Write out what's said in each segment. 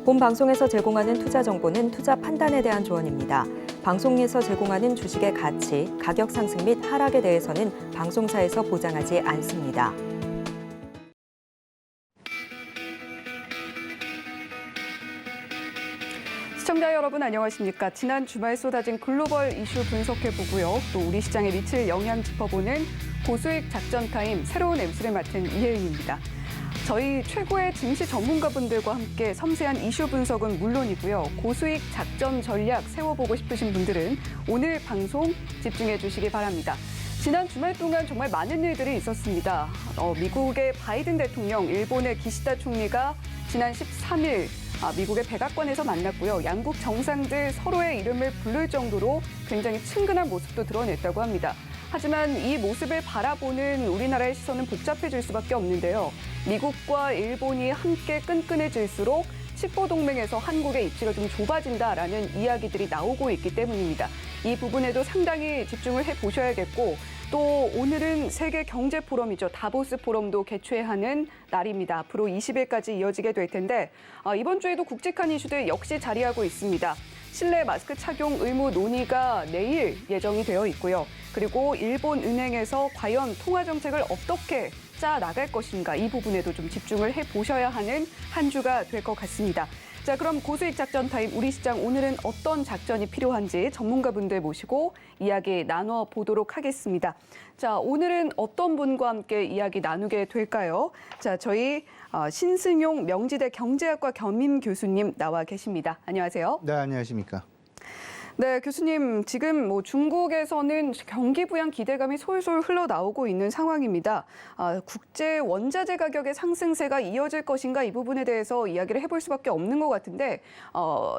본 방송에서 제공하는 투자 정보는 투자 판단에 대한 조언입니다. 방송에서 제공하는 주식의 가치, 가격 상승 및 하락에 대해서는 방송사에서 보장하지 않습니다. 시청자 여러분 안녕하십니까? 지난 주말 쏟아진 글로벌 이슈 분석해보고요. 또 우리 시장에 미칠 영향 짚어보는 고수익 작전 타임 새로운 MC를 맡은 이혜은입니다. 저희 최고의 증시 전문가분들과 함께 섬세한 이슈 분석은 물론이고요. 고수익 작전 전략 세워보고 싶으신 분들은 오늘 방송 집중해 주시기 바랍니다. 지난 주말 동안 정말 많은 일들이 있었습니다. 미국의 바이든 대통령, 일본의 기시다 총리가 지난 13일 미국의 백악관에서 만났고요. 양국 정상들 서로의 이름을 부를 정도로 굉장히 친근한 모습도 드러냈다고 합니다. 하지만 이 모습을 바라보는 우리나라의 시선은 복잡해질 수밖에 없는데요. 미국과 일본이 함께 끈끈해질수록 칠포동맹에서 한국의 입지가 좀 좁아진다라는 이야기들이 나오고 있기 때문입니다. 이 부분에도 상당히 집중을 해보셔야겠고 또 오늘은 세계 경제 포럼이죠. 다보스 포럼도 개최하는 날입니다. 앞으로 20일까지 이어지게 될 텐데 이번 주에도 굵직한 이슈들 역시 자리하고 있습니다. 실내 마스크 착용 의무 논의가 내일 예정이 되어 있고요. 그리고 일본 은행에서 과연 통화 정책을 어떻게 짜 나갈 것인가 이 부분에도 좀 집중을 해보셔야 하는 한 주가 될 것 같습니다. 자, 그럼 고수익 작전 타임 우리 시장 오늘은 어떤 작전이 필요한지 전문가분들 모시고 이야기 나눠 보도록 하겠습니다. 자, 오늘은 어떤 분과 함께 이야기 나누게 될까요? 자, 저희 신승용 명지대 경제학과 겸임 교수님 나와 계십니다. 안녕하세요. 네, 안녕하십니까. 네, 교수님, 지금 중국에서는 경기 부양 기대감이 솔솔 흘러나오고 있는 상황입니다. 국제 원자재 가격의 상승세가 이어질 것인가 이 부분에 대해서 이야기를 해볼 수밖에 없는 것 같은데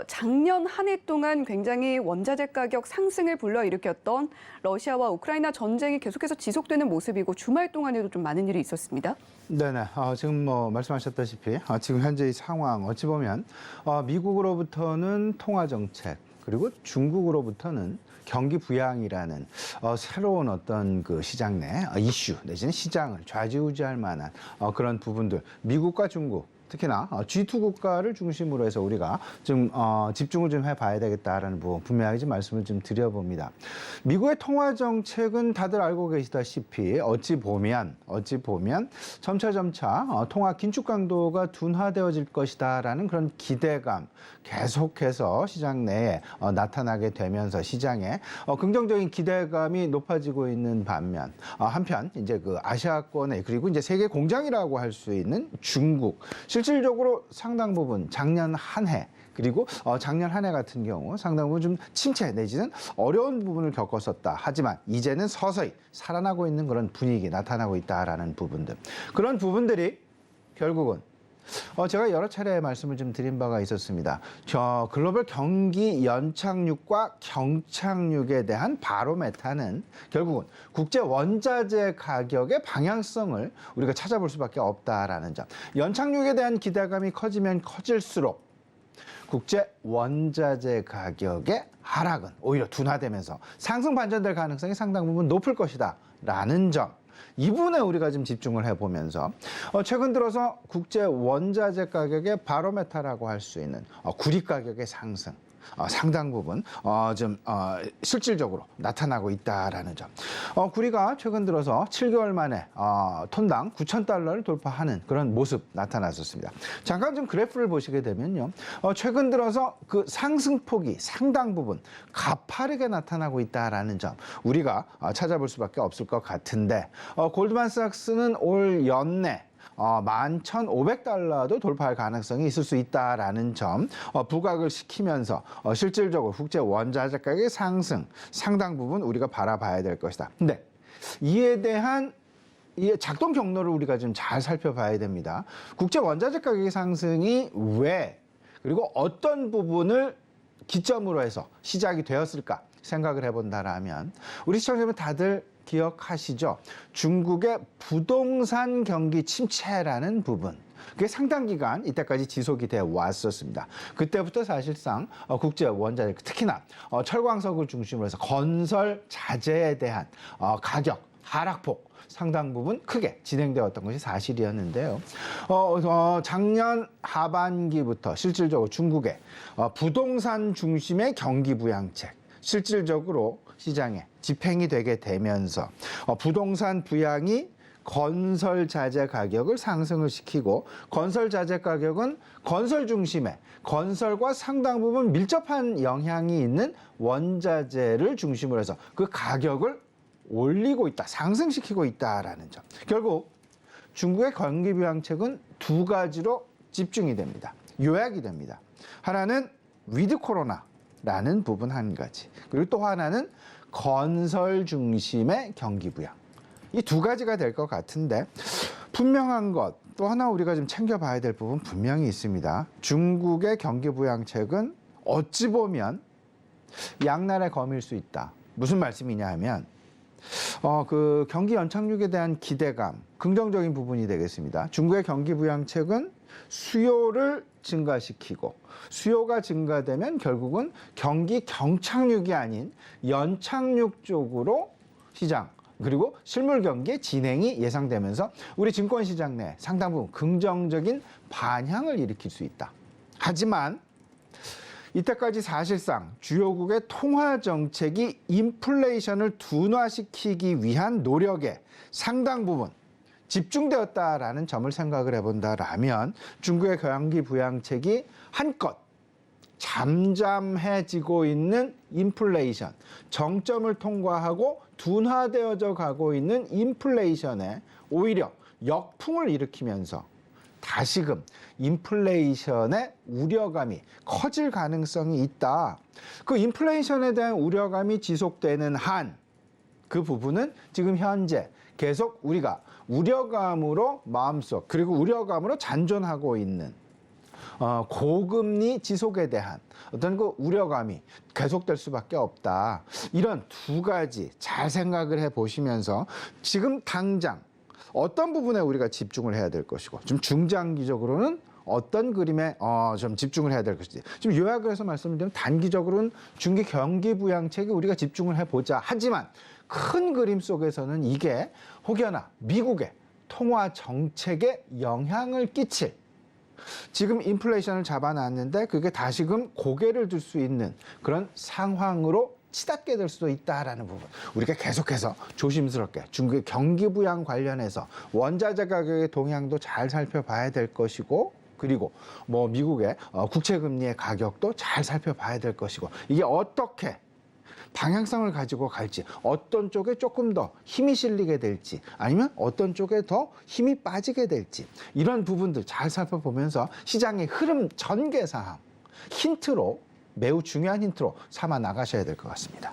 작년 한 해 동안 굉장히 원자재 가격 상승을 불러일으켰던 러시아와 우크라이나 전쟁이 계속해서 지속되는 모습이고 주말 동안에도 좀 많은 일이 있었습니다. 네네. 지금 말씀하셨다시피 지금 현재의 상황 어찌 보면 미국으로부터는 통화 정책 그리고 중국으로부터는 경기 부양이라는 새로운 어떤 그 시장 내 이슈 내지는 시장을 좌지우지할 만한 그런 부분들 미국과 중국 특히나 G2 국가를 중심으로 해서 우리가 좀 집중을 좀 해봐야 되겠다라는 부분 분명하게 좀 말씀을 좀 드려봅니다. 미국의 통화 정책은 다들 알고 계시다시피 어찌 보면 점차 통화 긴축 강도가 둔화되어질 것이다라는 그런 기대감 계속해서 시장 내에 나타나게 되면서 시장에 긍정적인 기대감이 높아지고 있는 반면 한편 이제 그 아시아권에 그리고 이제 세계 공장이라고 할 수 있는 중국 실질적으로 상당 부분 작년 한 해 그리고 작년 한 해 같은 경우 상당 부분 좀 침체 내지는 어려운 부분을 겪었었다. 하지만 이제는 서서히 살아나고 있는 그런 분위기 나타나고 있다라는 부분들. 그런 부분들이 결국은 제가 여러 차례 말씀을 좀 드린 바가 있었습니다. 글로벌 경기 연착륙과 경착륙에 대한 바로메타는 결국은 국제 원자재 가격의 방향성을 우리가 찾아볼 수밖에 없다라는 점. 연착륙에 대한 기대감이 커지면 커질수록 국제 원자재 가격의 하락은 오히려 둔화되면서 상승 반전될 가능성이 상당 부분 높을 것이다라는 점. 이 부분에 우리가 좀 집중을 해보면서 최근 들어서 국제 원자재 가격의 바로메타라고 할 수 있는 구리 가격의 상승 상당 부분 좀 실질적으로 나타나고 있다라는 점. 구리가 최근 들어서 7개월 만에 톤당 9,000달러를 돌파하는 그런 모습 나타났었습니다. 잠깐 좀 그래프를 보시게 되면요. 최근 들어서 그 상승폭이 상당 부분 가파르게 나타나고 있다라는 점 우리가 찾아볼 수밖에 없을 것 같은데 골드만삭스는 올 연내 11,500달러도 돌파할 가능성이 있을 수 있다라는 점 부각을 시키면서 실질적으로 국제 원자재 가격의 상승 상당 부분 우리가 바라봐야 될 것이다. 근데 이에 대한 이 작동 경로를 우리가 좀 잘 살펴봐야 됩니다. 국제 원자재 가격의 상승이 왜 그리고 어떤 부분을 기점으로 해서 시작이 되었을까 생각을 해본다라면 우리 시청자분 다들 기억하시죠? 중국의 부동산 경기 침체라는 부분. 그게 상당 기간 이때까지 지속이 되어 왔었습니다. 그때부터 사실상 국제 원자재 특히나 철광석을 중심으로 해서 건설 자재에 대한 가격 하락폭 상당 부분 크게 진행되었던 것이 사실이었는데요. 작년 하반기부터 실질적으로 중국의 부동산 중심의 경기 부양책 실질적으로 시장에 집행이 되게 되면서 부동산 부양이 건설 자재 가격을 상승을 시키고 건설 자재 가격은 건설 중심의 건설과 상당 부분 밀접한 영향이 있는 원자재를 중심으로 해서 그 가격을 올리고 있다, 상승시키고 있다라는 점. 결국 중국의 경기 부양책은 두 가지로 집중이 됩니다. 요약이 됩니다. 하나는 위드 코로나라는 부분 한 가지, 그리고 또 하나는 건설 중심의 경기 부양. 이 두 가지가 될 것 같은데 분명한 것 또 하나 우리가 좀 챙겨봐야 될 부분 분명히 있습니다. 중국의 경기 부양책은 어찌 보면 양날의 검일 수 있다. 무슨 말씀이냐 하면 그 경기 연착륙에 대한 기대감, 긍정적인 부분이 되겠습니다. 중국의 경기 부양책은 수요를 증가시키고 수요가 증가되면 결국은 경기 경착륙이 아닌 연착륙 쪽으로 시장 그리고 실물 경기의 진행이 예상되면서 우리 증권시장 내 상당 부분 긍정적인 반향을 일으킬 수 있다. 하지만 이때까지 사실상 주요국의 통화 정책이 인플레이션을 둔화시키기 위한 노력에 상당 부분 집중되었다라는 점을 생각을 해본다라면 중국의 경기 부양책이 한껏 잠잠해지고 있는 인플레이션, 정점을 통과하고 둔화되어져 가고 있는 인플레이션에 오히려 역풍을 일으키면서 다시금 인플레이션의 우려감이 커질 가능성이 있다. 그 인플레이션에 대한 우려감이 지속되는 한 그 부분은 지금 현재 계속 우리가 우려감으로 마음속 그리고 우려감으로 잔존하고 있는 고금리 지속에 대한 어떤 그 우려감이 계속될 수밖에 없다. 이런 두 가지 잘 생각을 해보시면서 지금 당장 어떤 부분에 우리가 집중을 해야 될 것이고 좀 중장기적으로는 어떤 그림에 좀 집중을 해야 될 것인지 좀 요약을 해서 말씀드리면 단기적으로는 중기 경기 부양책에 우리가 집중을 해보자. 하지만 큰 그림 속에서는 이게 혹여나 미국의 통화 정책에 영향을 끼칠 지금 인플레이션을 잡아놨는데 그게 다시금 고개를 들 수 있는 그런 상황으로 치닫게 될 수도 있다라는 부분 우리가 계속해서 조심스럽게 중국의 경기 부양 관련해서 원자재 가격의 동향도 잘 살펴봐야 될 것이고 그리고 뭐 미국의 국채 금리의 가격도 잘 살펴봐야 될 것이고 이게 어떻게 방향성을 가지고 갈지 어떤 쪽에 조금 더 힘이 실리게 될지 아니면 어떤 쪽에 더 힘이 빠지게 될지 이런 부분들 잘 살펴보면서 시장의 흐름 전개 사항 힌트로 매우 중요한 힌트로 삼아 나가셔야 될 것 같습니다.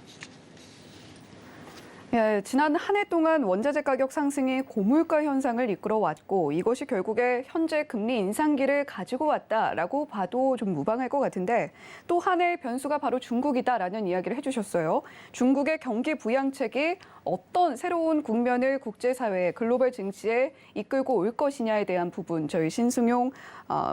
예, 지난 한 해 동안 원자재 가격 상승이 고물가 현상을 이끌어왔고 이것이 결국에 현재 금리 인상기를 가지고 왔다라고 봐도 좀 무방할 것 같은데 또 한 해의 변수가 바로 중국이다라는 이야기를 해주셨어요. 중국의 경기 부양책이 어떤 새로운 국면을 국제사회, 글로벌 증시에 이끌고 올 것이냐에 대한 부분 저희 신승용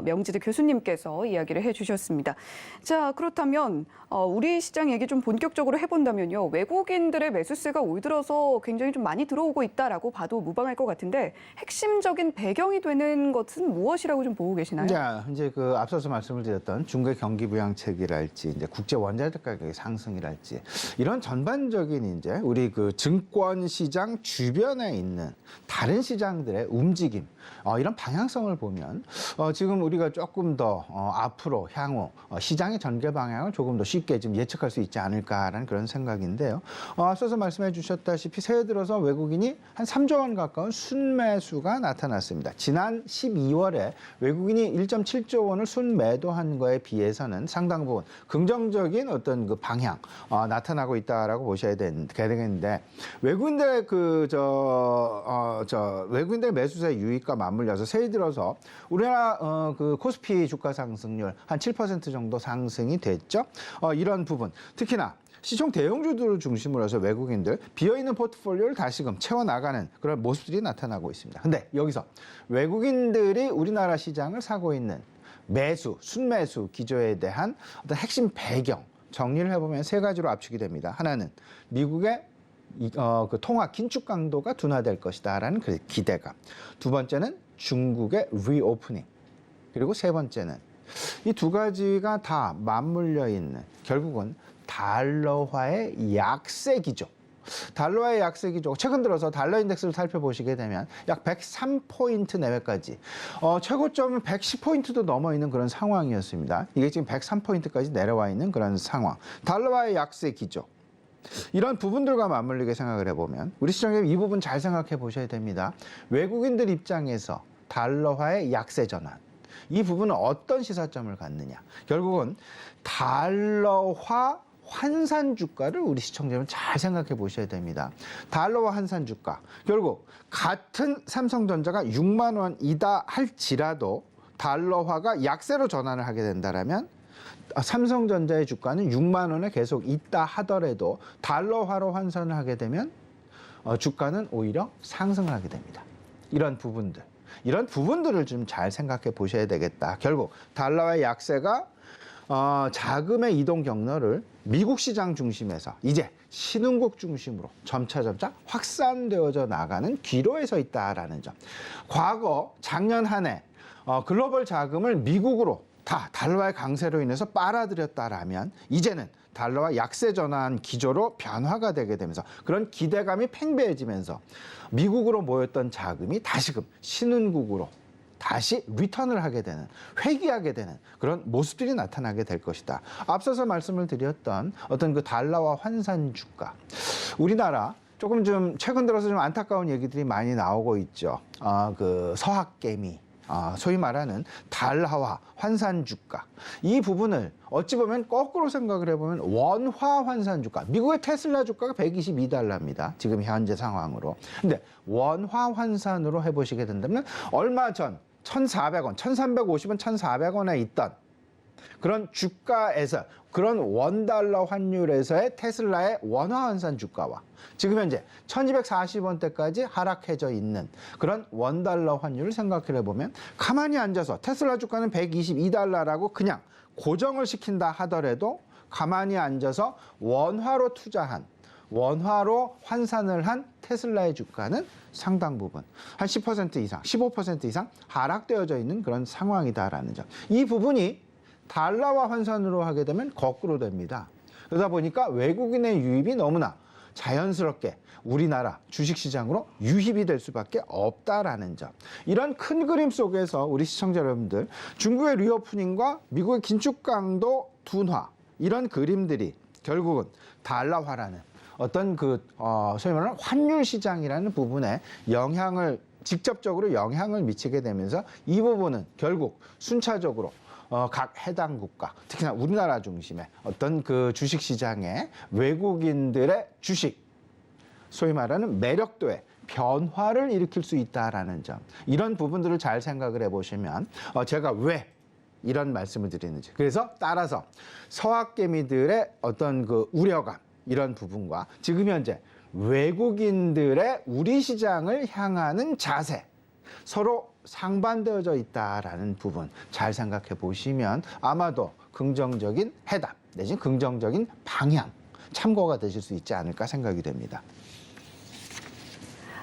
명지대 교수님께서 이야기를 해주셨습니다. 자, 그렇다면 우리 시장 얘기 좀 본격적으로 해본다면요. 외국인들의 매수세가 올 들어서 굉장히 좀 많이 들어오고 있다라고 봐도 무방할 것 같은데 핵심적인 배경이 되는 것은 무엇이라고 좀 보고 계시나요? 자, 이제 그 앞서서 말씀을 드렸던 중국의 경기 부양책이랄지 이제 국제 원자재 가격의 상승이랄지 이런 전반적인 이제 우리 그 증권 시장 주변에 있는 다른 시장들의 움직임 이런 방향성을 보면 지금 우리가 조금 더 앞으로 향후 시장의 전개 방향을 조금 더 쉽게 좀 예측할 수 있지 않을까라는 그런 생각인데요. 앞서서 말씀해 주셨다시피 새해 들어서 외국인이 한 3조 원 가까운 순매수가 나타났습니다. 지난 12월에 외국인이 1.7조 원을 순매도한 거에 비해서는 상당 부분 긍정적인 어떤 그 방향 나타나고 있다라고 보셔야 되겠는데 외국인들의 외국인들의 매수세 유입과 맞물려서 새해 들어서 우리나라 그 코스피 주가 상승률 한 7% 정도 상승이 됐죠. 이런 부분 특히나 시총 대형주들을 중심으로 해서 외국인들 비어있는 포트폴리오를 다시금 채워나가는 그런 모습들이 나타나고 있습니다. 근데 여기서 외국인들이 우리나라 시장을 사고 있는 매수, 순매수 기조에 대한 어떤 핵심 배경 정리를 해보면 세 가지로 압축이 됩니다. 하나는 미국의 그 통화 긴축 강도가 둔화될 것이다라는 그 기대감. 두 번째는 중국의 리오프닝. 그리고 세 번째는 이 두 가지가 다 맞물려 있는 결국은 달러화의 약세 기조. 달러화의 약세 기조. 최근 들어서 달러 인덱스를 살펴보시게 되면 약 103포인트 내외까지 최고점은 110포인트도 넘어 있는 그런 상황이었습니다. 이게 지금 103포인트까지 내려와 있는 그런 상황. 달러화의 약세 기조. 이런 부분들과 맞물리게 생각을 해보면 우리 시청자님 이 부분 잘 생각해 보셔야 됩니다. 외국인들 입장에서 달러화의 약세 전환. 이 부분은 어떤 시사점을 갖느냐. 결국은 달러화 환산 주가를 우리 시청자분 잘 생각해 보셔야 됩니다. 달러화 환산 주가. 결국 같은 삼성전자가 6만 원이다 할지라도 달러화가 약세로 전환을 하게 된다면 삼성전자의 주가는 6만 원에 계속 있다 하더라도 달러화로 환산을 하게 되면 주가는 오히려 상승하게 됩니다. 이런 부분들을 좀 잘 생각해 보셔야 되겠다. 결국 달러화의 약세가 자금의 이동 경로를 미국 시장 중심에서 이제 신흥국 중심으로 점차 확산되어져 나가는 기로에 서 있다라는 점. 과거 작년 한 해 글로벌 자금을 미국으로 다 달러화의 강세로 인해서 빨아들였다라면 이제는 달러와 약세 전환 기조로 변화가 되게 되면서 그런 기대감이 팽배해지면서 미국으로 모였던 자금이 다시금 신흥국으로 다시 리턴을 하게 되는, 회귀하게 되는 그런 모습들이 나타나게 될 것이다. 앞서서 말씀을 드렸던 어떤 그 달러와 환산 주가. 우리나라 조금 좀 최근 들어서 좀 안타까운 얘기들이 많이 나오고 있죠. 그 서학개미. 소위 말하는 달러화 환산 주가. 이 부분을 어찌 보면 거꾸로 생각을 해보면 원화 환산 주가. 미국의 테슬라 주가가 122달러입니다. 지금 현재 상황으로. 근데 원화 환산으로 해보시게 된다면 얼마 전 1,400원, 1,350원, 1,400원에 있던 그런 주가에서 그런 원달러 환율에서의 테슬라의 원화 환산 주가와 지금 현재 1,240원대까지 하락해져 있는 그런 원달러 환율을 생각해 보면 가만히 앉아서 테슬라 주가는 122달러라고 그냥 고정을 시킨다 하더라도 가만히 앉아서 원화로 투자한 원화로 환산을 한 테슬라의 주가는 상당 부분 한 10% 이상, 15% 이상 하락되어져 있는 그런 상황이다라는 점. 이 부분이 달러화 환산으로 하게 되면 거꾸로 됩니다. 그러다 보니까 외국인의 유입이 너무나 자연스럽게 우리나라 주식시장으로 유입이 될 수밖에 없다라는 점. 이런 큰 그림 속에서 우리 시청자 여러분들 중국의 리오프닝과 미국의 긴축 강도 둔화 이런 그림들이 결국은 달러화라는 어떤 소위 말하는 환율 시장이라는 부분에 직접적으로 영향을 미치게 되면서 이 부분은 결국 순차적으로 각 해당 국가, 특히나 우리나라 중심의 어떤 그 주식 시장의 외국인들의 주식, 소위 말하는 매력도의 변화를 일으킬 수 있다라는 점. 이런 부분들을 잘 생각을 해보시면 제가 왜 이런 말씀을 드리는지. 그래서 따라서 서학개미들의 어떤 그 우려감, 이런 부분과 지금 현재 외국인들의 우리 시장을 향하는 자세, 서로 상반되어져 있다라는 부분 잘 생각해 보시면 아마도 긍정적인 해답 내지는 긍정적인 방향 참고가 되실 수 있지 않을까 생각이 됩니다.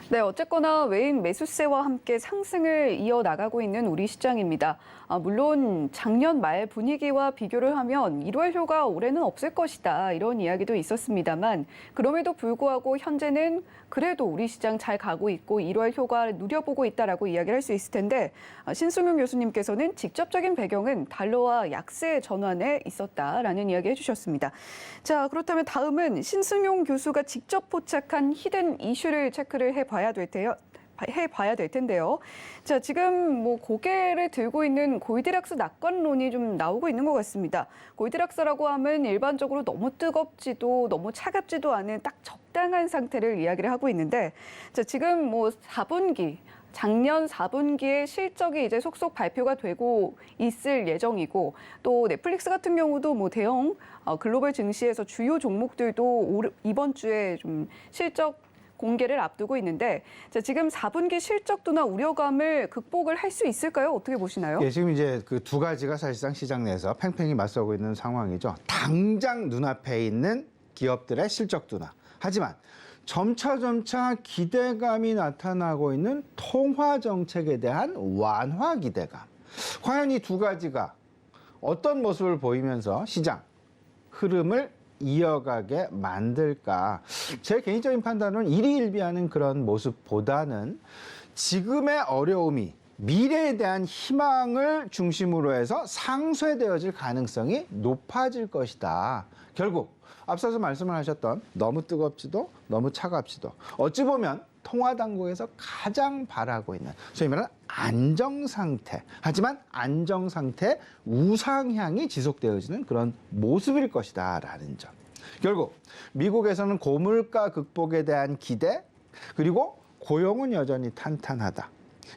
네, 어쨌거나 외인 매수세와 함께 상승을 이어나가고 있는 우리 시장입니다. 물론 작년 말 분위기와 비교를 하면 1월효가 올해는 없을 것이다 이런 이야기도 있었습니다만 그럼에도 불구하고 현재는 그래도 우리 시장 잘 가고 있고 1월효과 누려보고 있다라고 이야기를 할 수 있을 텐데 신승용 교수님께서는 직접적인 배경은 달러와 약세 전환에 있었다라는 이야기 해주셨습니다. 자, 그렇다면 다음은 신승용 교수가 직접 포착한 히든 이슈를 체크를 해봐야 될 텐데요. 자, 지금 고개를 들고 있는 골디락스 낙관론이 좀 나오고 있는 것 같습니다. 골디락스라고 하면 일반적으로 너무 뜨겁지도 너무 차갑지도 않은 딱 적당한 상태를 이야기를 하고 있는데, 자, 지금 작년 4분기에 실적이 이제 속속 발표가 되고 있을 예정이고 또 넷플릭스 같은 경우도 대형 글로벌 증시에서 주요 종목들도 이번 주에 좀 실적 공개를 앞두고 있는데 자, 지금 4분기 실적 둔화 우려감을 극복을 할 수 있을까요? 어떻게 보시나요? 예, 지금 이제 그 두 가지가 사실상 시장 내에서 팽팽히 맞서고 있는 상황이죠. 당장 눈앞에 있는 기업들의 실적 둔화. 하지만 점차 기대감이 나타나고 있는 통화 정책에 대한 완화 기대감. 과연 이 두 가지가 어떤 모습을 보이면서 시장 흐름을 이어가게 만들까? 제 개인적인 판단은 일희일비하는 그런 모습보다는 지금의 어려움이 미래에 대한 희망을 중심으로 해서 상쇄되어질 가능성이 높아질 것이다. 결국 앞서서 말씀을 하셨던 너무 뜨겁지도 너무 차갑지도 어찌 보면 통화당국에서 가장 바라고 있는 소위 말하는 안정상태, 하지만 안정상태 우상향이 지속되어지는 그런 모습일 것이다라는 점. 결국 미국에서는 고물가 극복에 대한 기대, 그리고 고용은 여전히 탄탄하다.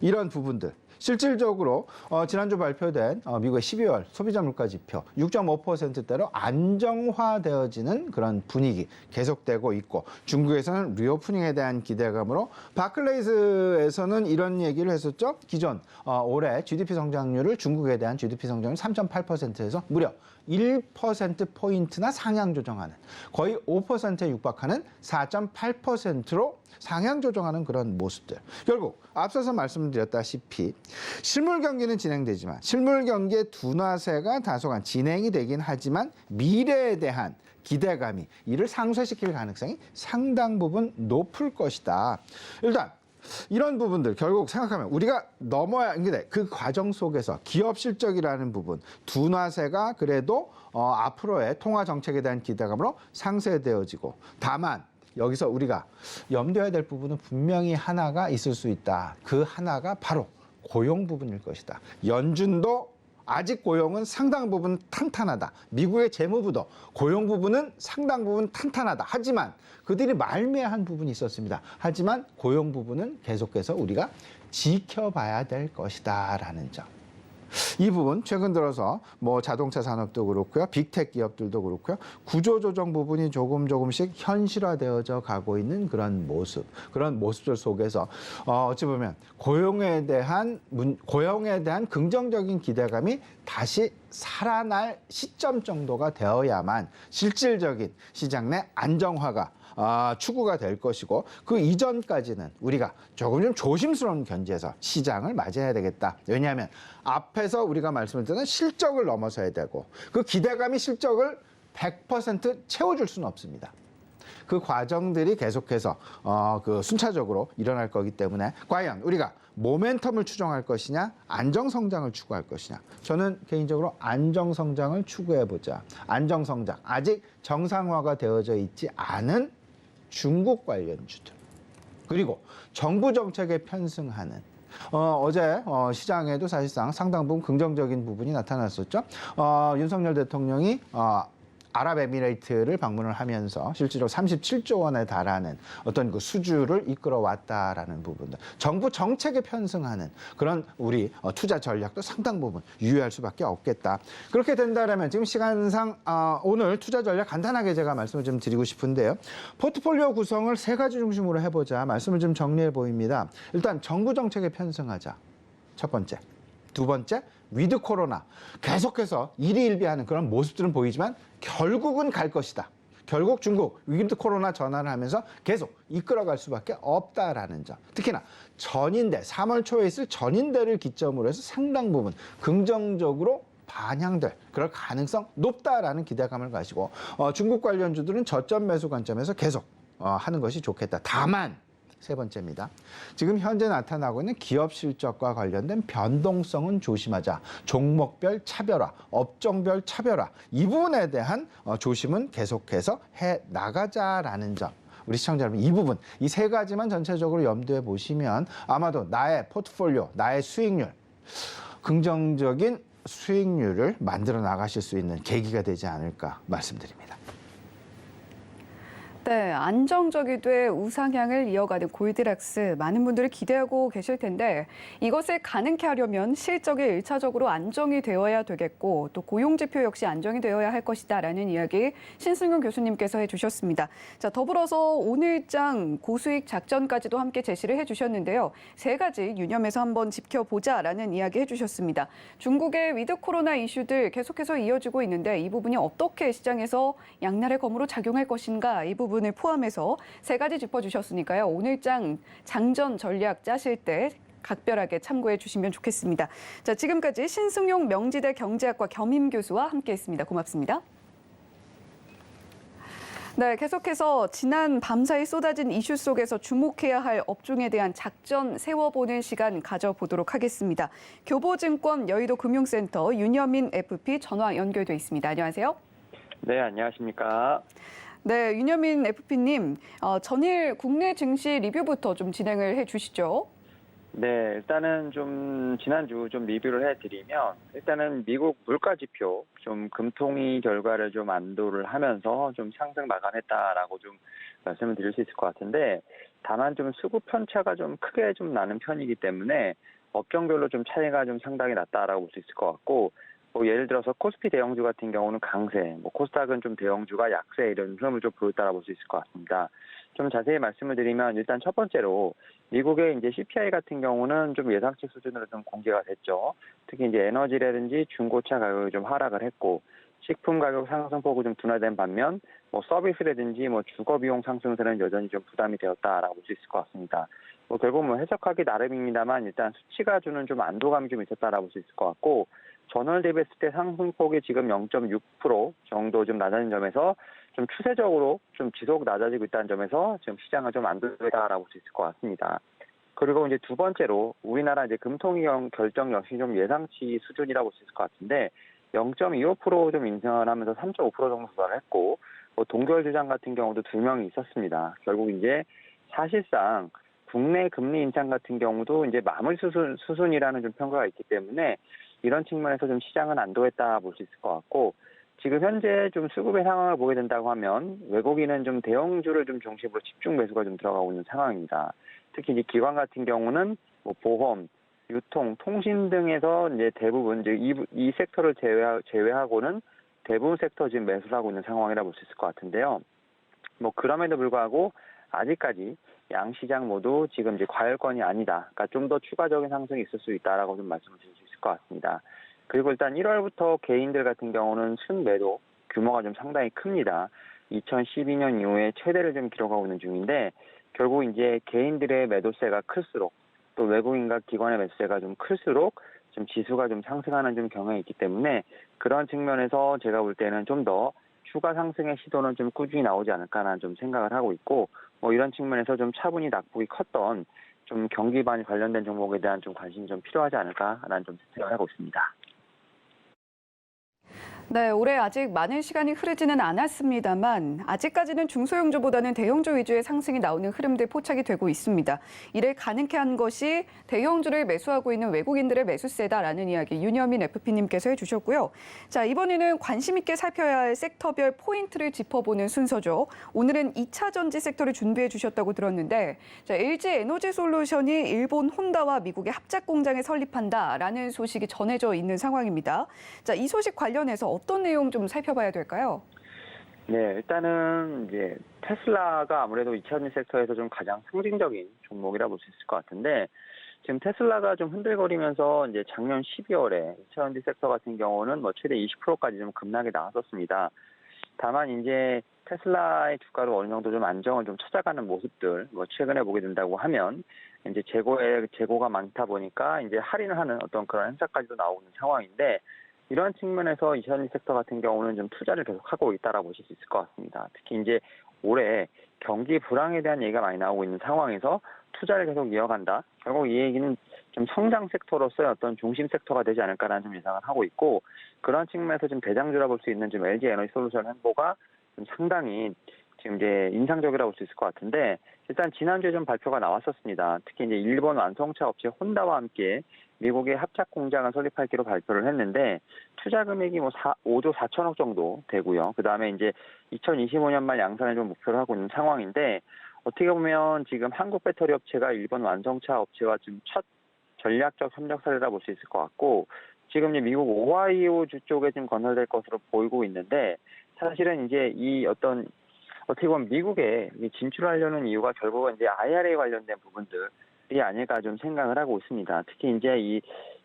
이런 부분들. 실질적으로 지난주 발표된 미국의 12월 소비자 물가 지표 6.5%대로 안정화되어지는 그런 분위기 계속되고 있고, 중국에서는 리오프닝에 대한 기대감으로 바클레이즈에서는 이런 얘기를 했었죠. 기존 올해 GDP 성장률을 중국에 대한 GDP 성장률 3.8%에서 무려 1%포인트나 상향 조정하는, 거의 5%에 육박하는 4.8%로 상향 조정하는 그런 모습들. 결국 앞서서 말씀드렸다시피 실물 경기는 진행되지만 실물 경기의 둔화세가 다소간 진행이 되긴 하지만 미래에 대한 기대감이 이를 상쇄시킬 가능성이 상당 부분 높을 것이다. 일단 이런 부분들 결국 생각하면 우리가 넘어야 하는 게 그 과정 속에서 기업 실적이라는 부분, 둔화세가 그래도 앞으로의 통화 정책에 대한 기대감으로 상쇄되어지고, 다만 여기서 우리가 염두해야 될 부분은 분명히 하나가 있을 수 있다. 그 하나가 바로 고용 부분일 것이다. 연준도 아직 고용은 상당 부분 탄탄하다. 미국의 재무부도 고용 부분은 상당 부분 탄탄하다. 하지만 그들이 말미에한 부분이 있었습니다. 하지만 고용 부분은 계속해서 우리가 지켜봐야 될 것이다라는 점. 이 부분 최근 들어서 뭐 자동차 산업도 그렇고요, 빅텍 기업들도 그렇고요, 구조조정 부분이 조금씩 현실화되어져 가고 있는 그런 모습, 그런 모습들 속에서 어찌 보면 고용에 대한 긍정적인 기대감이 다시 살아날 시점 정도가 되어야만 실질적인 시장 내 안정화가 추구가 될 것이고, 그 이전까지는 우리가 조금 좀 조심스러운 견지에서 시장을 맞이해야 되겠다. 왜냐하면 앞에서 우리가 말씀을 드린 실적을 넘어서야 되고, 그 기대감이 실적을 100% 채워줄 수는 없습니다. 그 과정들이 계속해서 그 순차적으로 일어날 거기 때문에 과연 우리가 모멘텀을 추정할 것이냐, 안정성장을 추구할 것이냐. 저는 개인적으로 안정성장을 추구해보자. 안정성장, 아직 정상화가 되어져 있지 않은 중국 관련주들, 그리고 정부 정책에 편승하는, 어제 시장에도 사실상 상당 부분 긍정적인 부분이 나타났었죠. 윤석열 대통령이 아랍에미레이트를 방문을 하면서 실제로 37조 원에 달하는 어떤 그 수주를 이끌어 왔다라는 부분들, 정부 정책에 편승하는 그런 우리 투자 전략도 상당 부분 유의할 수밖에 없겠다. 그렇게 된다면 지금 시간상 오늘 투자 전략 간단하게 제가 말씀을 좀 드리고 싶은데요. 포트폴리오 구성을 세 가지 중심으로 해보자 말씀을 좀 정리해 보입니다. 일단 정부 정책에 편승하자. 첫 번째. 두 번째, 위드 코로나. 계속해서 일희일비하는 그런 모습들은 보이지만 결국은 갈 것이다. 결국 중국 위드 코로나 전환을 하면서 계속 이끌어갈 수밖에 없다라는 점. 특히나 전인대, 3월 초에 있을 전인대를 기점으로 해서 상당 부분 긍정적으로 반향될 그럴 가능성 높다라는 기대감을 가지고 중국 관련주들은 저점 매수 관점에서 계속 하는 것이 좋겠다. 다만 세 번째입니다. 지금 현재 나타나고 있는 기업 실적과 관련된 변동성은 조심하자. 종목별 차별화, 업종별 차별화, 이 부분에 대한 조심은 계속해서 해 나가자라는 점. 우리 시청자 여러분, 이 부분, 이 세 가지만 전체적으로 염두에 보시면 아마도 나의 포트폴리오, 나의 수익률, 긍정적인 수익률을 만들어 나가실 수 있는 계기가 되지 않을까 말씀드립니다. 네, 안정적이되 우상향을 이어가는 골드락스, 많은 분들이 기대하고 계실 텐데 이것을 가능케 하려면 실적이 1차적으로 안정이 되어야 되겠고, 또 고용지표 역시 안정이 되어야 할 것이다라는 이야기 신승용 교수님께서 해주셨습니다. 자, 더불어서 오늘장 고수익 작전까지도 함께 제시를 해주셨는데요. 세 가지 유념해서 한번 지켜보자라는 이야기 해주셨습니다. 중국의 위드 코로나 이슈들 계속해서 이어지고 있는데 이 부분이 어떻게 시장에서 양날의 검으로 작용할 것인가, 이 부분 부분을 포함해서 세 가지 짚어주셨으니까요. 오늘장 장전 전략 짜실 때 각별하게 참고해 주시면 좋겠습니다. 자, 지금까지 신승용 명지대 경제학과 겸임 교수와 함께했습니다. 고맙습니다. 네, 계속해서 지난 밤사이 쏟아진 이슈 속에서 주목해야 할 업종에 대한 작전 세워보는 시간 가져보도록 하겠습니다. 교보증권 여의도금융센터 윤여민 FP 전화 연결돼 있습니다. 안녕하세요. 네, 안녕하십니까. 네, 윤여민 FP님, 전일 국내 증시 리뷰부터 좀 진행을 해 주시죠. 네, 일단은 좀 지난주 좀 리뷰를 해드리면 일단은 미국 물가 지표 좀 금통위 결과를 좀 안도를 하면서 좀 상승 마감했다라고 좀 말씀을 드릴 수 있을 것 같은데 다만 좀 수급 편차가 좀 크게 좀 나는 편이기 때문에 업종별로 좀 차이가 좀 상당히 났다라고 볼 수 있을 것 같고 뭐 예를 들어서 코스피 대형주 같은 경우는 강세, 뭐 코스닥은 좀 대형주가 약세 이런 흐름을 좀 보였다라고 볼 수 있을 것 같습니다. 좀 자세히 말씀을 드리면 일단 첫 번째로 미국의 이제 CPI 같은 경우는 좀 예상치 수준으로 좀 공개가 됐죠. 특히 이제 에너지라든지 중고차 가격이 좀 하락을 했고 식품 가격 상승폭이 좀 둔화된 반면 뭐 서비스라든지 뭐 주거 비용 상승세는 여전히 좀 부담이 되었다라고 볼 수 있을 것 같습니다. 뭐 결국 뭐 해석하기 나름입니다만 일단 수치가 주는 좀 안도감이 좀 있었다라고 볼 수 있을 것 같고 전월 대비했을 때 상승폭이 지금 0.6% 정도 좀 낮아진 점에서 좀 추세적으로 좀 지속 낮아지고 있다는 점에서 지금 시장은 좀 안도했다라고 볼 수 있을 것 같습니다. 그리고 이제 두 번째로 우리나라 이제 금통위 결정 역시 좀 예상치 수준이라고 볼 수 있을 것 같은데 0.25% 좀 인상을 하면서 3.5% 정도 조달을 했고 뭐 동결 주장 같은 경우도 2명이 있었습니다. 결국 이제 사실상 국내 금리 인상 같은 경우도 이제 마무리 수순이라는 좀 평가가 있기 때문에 이런 측면에서 좀 시장은 안도했다 볼 수 있을 것 같고 지금 현재 좀 수급의 상황을 보게 된다고 하면 외국인은 좀 대형주를 좀 중심으로 집중 매수가 좀 들어가고 있는 상황입니다. 특히 이제 기관 같은 경우는 뭐 보험, 유통, 통신 등에서 이제 대부분 이제 이 섹터를 제외하고는 대부분 섹터 지금 매수를 하고 있는 상황이라 볼 수 있을 것 같은데요. 뭐 그럼에도 불구하고 아직까지 양 시장 모두 지금 이제 과열권이 아니다. 그러니까 좀 더 추가적인 상승이 있을 수 있다라고 좀 말씀을 드릴 수 있을 것 같습니다. 그리고 일단 1월부터 개인들 같은 경우는 순매도 규모가 좀 상당히 큽니다. 2012년 이후에 최대를 좀 기록하고 있는 중인데 결국 이제 개인들의 매도세가 클수록 또 외국인과 기관의 매수세가 좀 클수록 좀 지수가 좀 상승하는 좀 경향이 있기 때문에 그런 측면에서 제가 볼 때는 좀 더 추가 상승의 시도는 좀 꾸준히 나오지 않을까라는 좀 생각을 하고 있고 뭐 이런 측면에서 좀 차분히 낙폭이 컸던 좀 경기 기반 관련된 종목에 대한 좀 관심이 좀 필요하지 않을까라는 좀 생각을 하고 있습니다. 네, 올해 아직 많은 시간이 흐르지는 않았습니다만 아직까지는 중소형주보다는 대형주 위주의 상승이 나오는 흐름들 포착이 되고 있습니다. 이를 가능케 한 것이 대형주를 매수하고 있는 외국인들의 매수세다라는 이야기 윤여민 FP님께서 해주셨고요. 자, 이번에는 관심 있게 살펴야 할 섹터별 포인트를 짚어보는 순서죠. 오늘은 2차 전지 섹터를 준비해 주셨다고 들었는데 자, LG 에너지 솔루션이 일본 혼다와 미국의 합작 공장을 설립한다라는 소식이 전해져 있는 상황입니다. 자, 이 소식 관련해서 어떤 내용 좀 살펴봐야 될까요? 네, 일단은 이제 테슬라가 아무래도 2차전지 섹터에서 좀 가장 상징적인 종목이라 볼 수 있을 것 같은데 지금 테슬라가 좀 흔들거리면서 이제 작년 12월에 2차전지 섹터 같은 경우는 뭐 최대 20%까지 좀 급락이 나왔었습니다. 다만 이제 테슬라의 주가로 어느 정도 좀 안정을 좀 찾아가는 모습들 뭐 최근에 보게 된다고 하면 이제 재고가 많다 보니까 이제 할인을 하는 어떤 그런 행사까지도 나오는 상황인데 이런 측면에서 2차전지 섹터 같은 경우는 좀 투자를 계속하고 있다라고 보실 수 있을 것 같습니다. 특히 이제 올해 경기 불황에 대한 얘기가 많이 나오고 있는 상황에서 투자를 계속 이어간다. 결국 이 얘기는 좀 성장 섹터로서의 어떤 중심 섹터가 되지 않을까라는 좀 예상을 하고 있고 그런 측면에서 좀 대장주라 볼 수 있는 좀 LG 에너지 솔루션 행보가 좀 상당히 지금 이제 인상적이라고 볼 수 있을 것 같은데 일단 지난주에 좀 발표가 나왔었습니다. 특히 이제 일본 완성차 업체 혼다와 함께 미국의 합작 공장을 설립할기로 발표를 했는데 투자 금액이 뭐 5조 4천억 정도 되고요. 그 다음에 이제 2025년 말 양산을 좀 목표로 하고 있는 상황인데 어떻게 보면 지금 한국 배터리 업체가 일본 완성차 업체와 지금 첫 전략적 협력 사례라 볼 수 있을 것 같고 지금 이제 미국 오하이오 주 쪽에 지금 건설될 것으로 보이고 있는데 사실은 이제 이 어떻게 보면 미국에 진출하려는 이유가 결국은 이제 IRA 관련된 부분들이 아닐까 좀 생각을 하고 있습니다. 특히 이제 이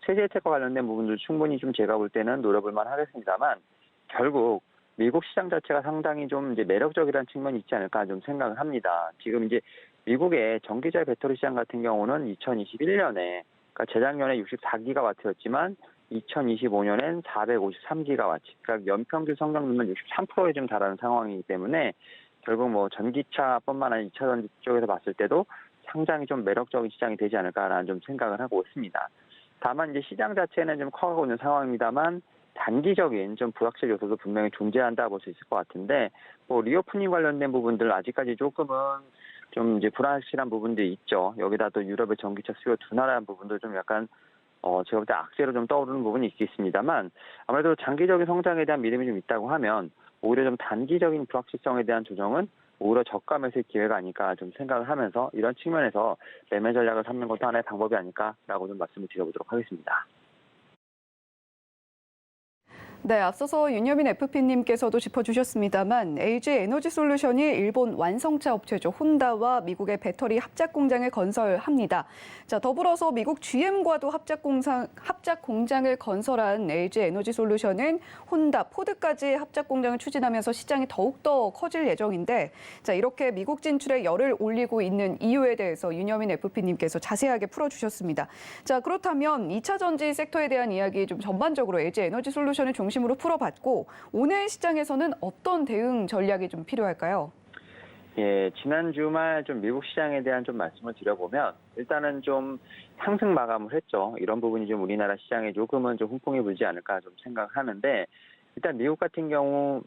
세제 혜택과 관련된 부분들 충분히 좀 제가 볼 때는 노려볼 만 하겠습니다만 결국 미국 시장 자체가 상당히 좀 이제 매력적이라는 측면이 있지 않을까 좀 생각을 합니다. 지금 이제 미국의 전기차 배터리 시장 같은 경우는 2021년에 그러니까 재작년에 64기가와트였지만 2025년엔 453기가와트. 그러니까 연평균 성장률은 63%에 좀 달하는 상황이기 때문에 결국 뭐 전기차뿐만 아니라 2차 전지 쪽에서 봤을 때도 상당히 좀 매력적인 시장이 되지 않을까라는 좀 생각을 하고 있습니다. 다만 이제 시장 자체는 좀 커가고 있는 상황입니다만 단기적인 좀 불확실 요소도 분명히 존재한다 볼 수 있을 것 같은데 뭐 리오프닝 관련된 부분들 아직까지 조금은 좀 이제 불확실한 부분들이 있죠. 여기다 또 유럽의 전기차 수요 둔화라는 부분도 좀 약간 제가 볼 때 악재로 좀 떠오르는 부분이 있겠습니다만 아무래도 장기적인 성장에 대한 믿음이 좀 있다고 하면 오히려 좀 단기적인 불확실성에 대한 조정은 오히려 저가 매수의 기회가 아닐까 좀 생각을 하면서 이런 측면에서 매매 전략을 삼는 것도 하나의 방법이 아닐까라고 좀 말씀을 드려보도록 하겠습니다. 네, 앞서서 윤여민 FP님께서도 짚어주셨습니다만 LG 에너지솔루션이 일본 완성차 업체죠. 혼다와 미국의 배터리 합작 공장을 건설합니다. 자, 더불어서 미국 GM과도 합작 공장을 건설한 LG 에너지솔루션은 혼다, 포드까지 합작 공장을 추진하면서 시장이 더욱더 커질 예정인데 자, 이렇게 미국 진출에 열을 올리고 있는 이유에 대해서 윤여민 FP님께서 자세하게 풀어주셨습니다. 자, 그렇다면 2차 전지 섹터에 대한 이야기 좀 전반적으로 LG 에너지솔루션을 중심으로 풀어봤고 오늘 시장에서는 어떤 대응 전략이 좀 필요할까요? 예, 지난 주말 좀 미국 시장에 대한 좀 말씀을 드려보면 일단은 좀 상승 마감을 했죠. 이런 부분이 좀 우리나라 시장에 조금은 좀 훈풍이 불지 않을까 좀 생각을 하는데 일단 미국 같은 경우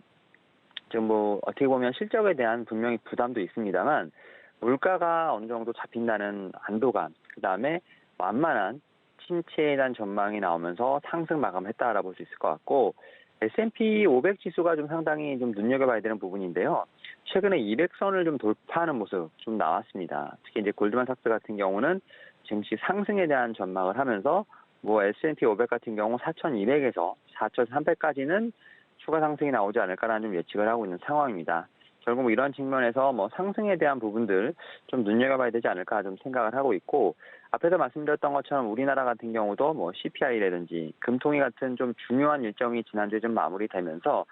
좀 뭐 어떻게 보면 실적에 대한 분명히 부담도 있습니다만 물가가 어느 정도 잡힌다는 안도감, 그다음에 완만한 침체에 대한 전망이 나오면서 상승 마감했다라고 볼 수 있을 것 같고 S&P 500 지수가 좀 상당히 좀 눈여겨봐야 되는 부분인데요. 최근에 200선을 좀 돌파하는 모습 좀 나왔습니다. 특히 이제 골드만삭스 같은 경우는 증시 상승에 대한 전망을 하면서 뭐 S&P 500 같은 경우 4,200에서 4,300까지는 추가 상승이 나오지 않을까라는 좀 예측을 하고 있는 상황입니다. 결국 뭐 이런 측면에서 뭐 상승에 대한 부분들 좀 눈여겨봐야 되지 않을까 좀 생각을 하고 있고 앞에서 말씀드렸던 것처럼 우리나라 같은 경우도 뭐 CPI라든지 금통위 같은 좀 중요한 일정이 지난주에 좀 마무리되면서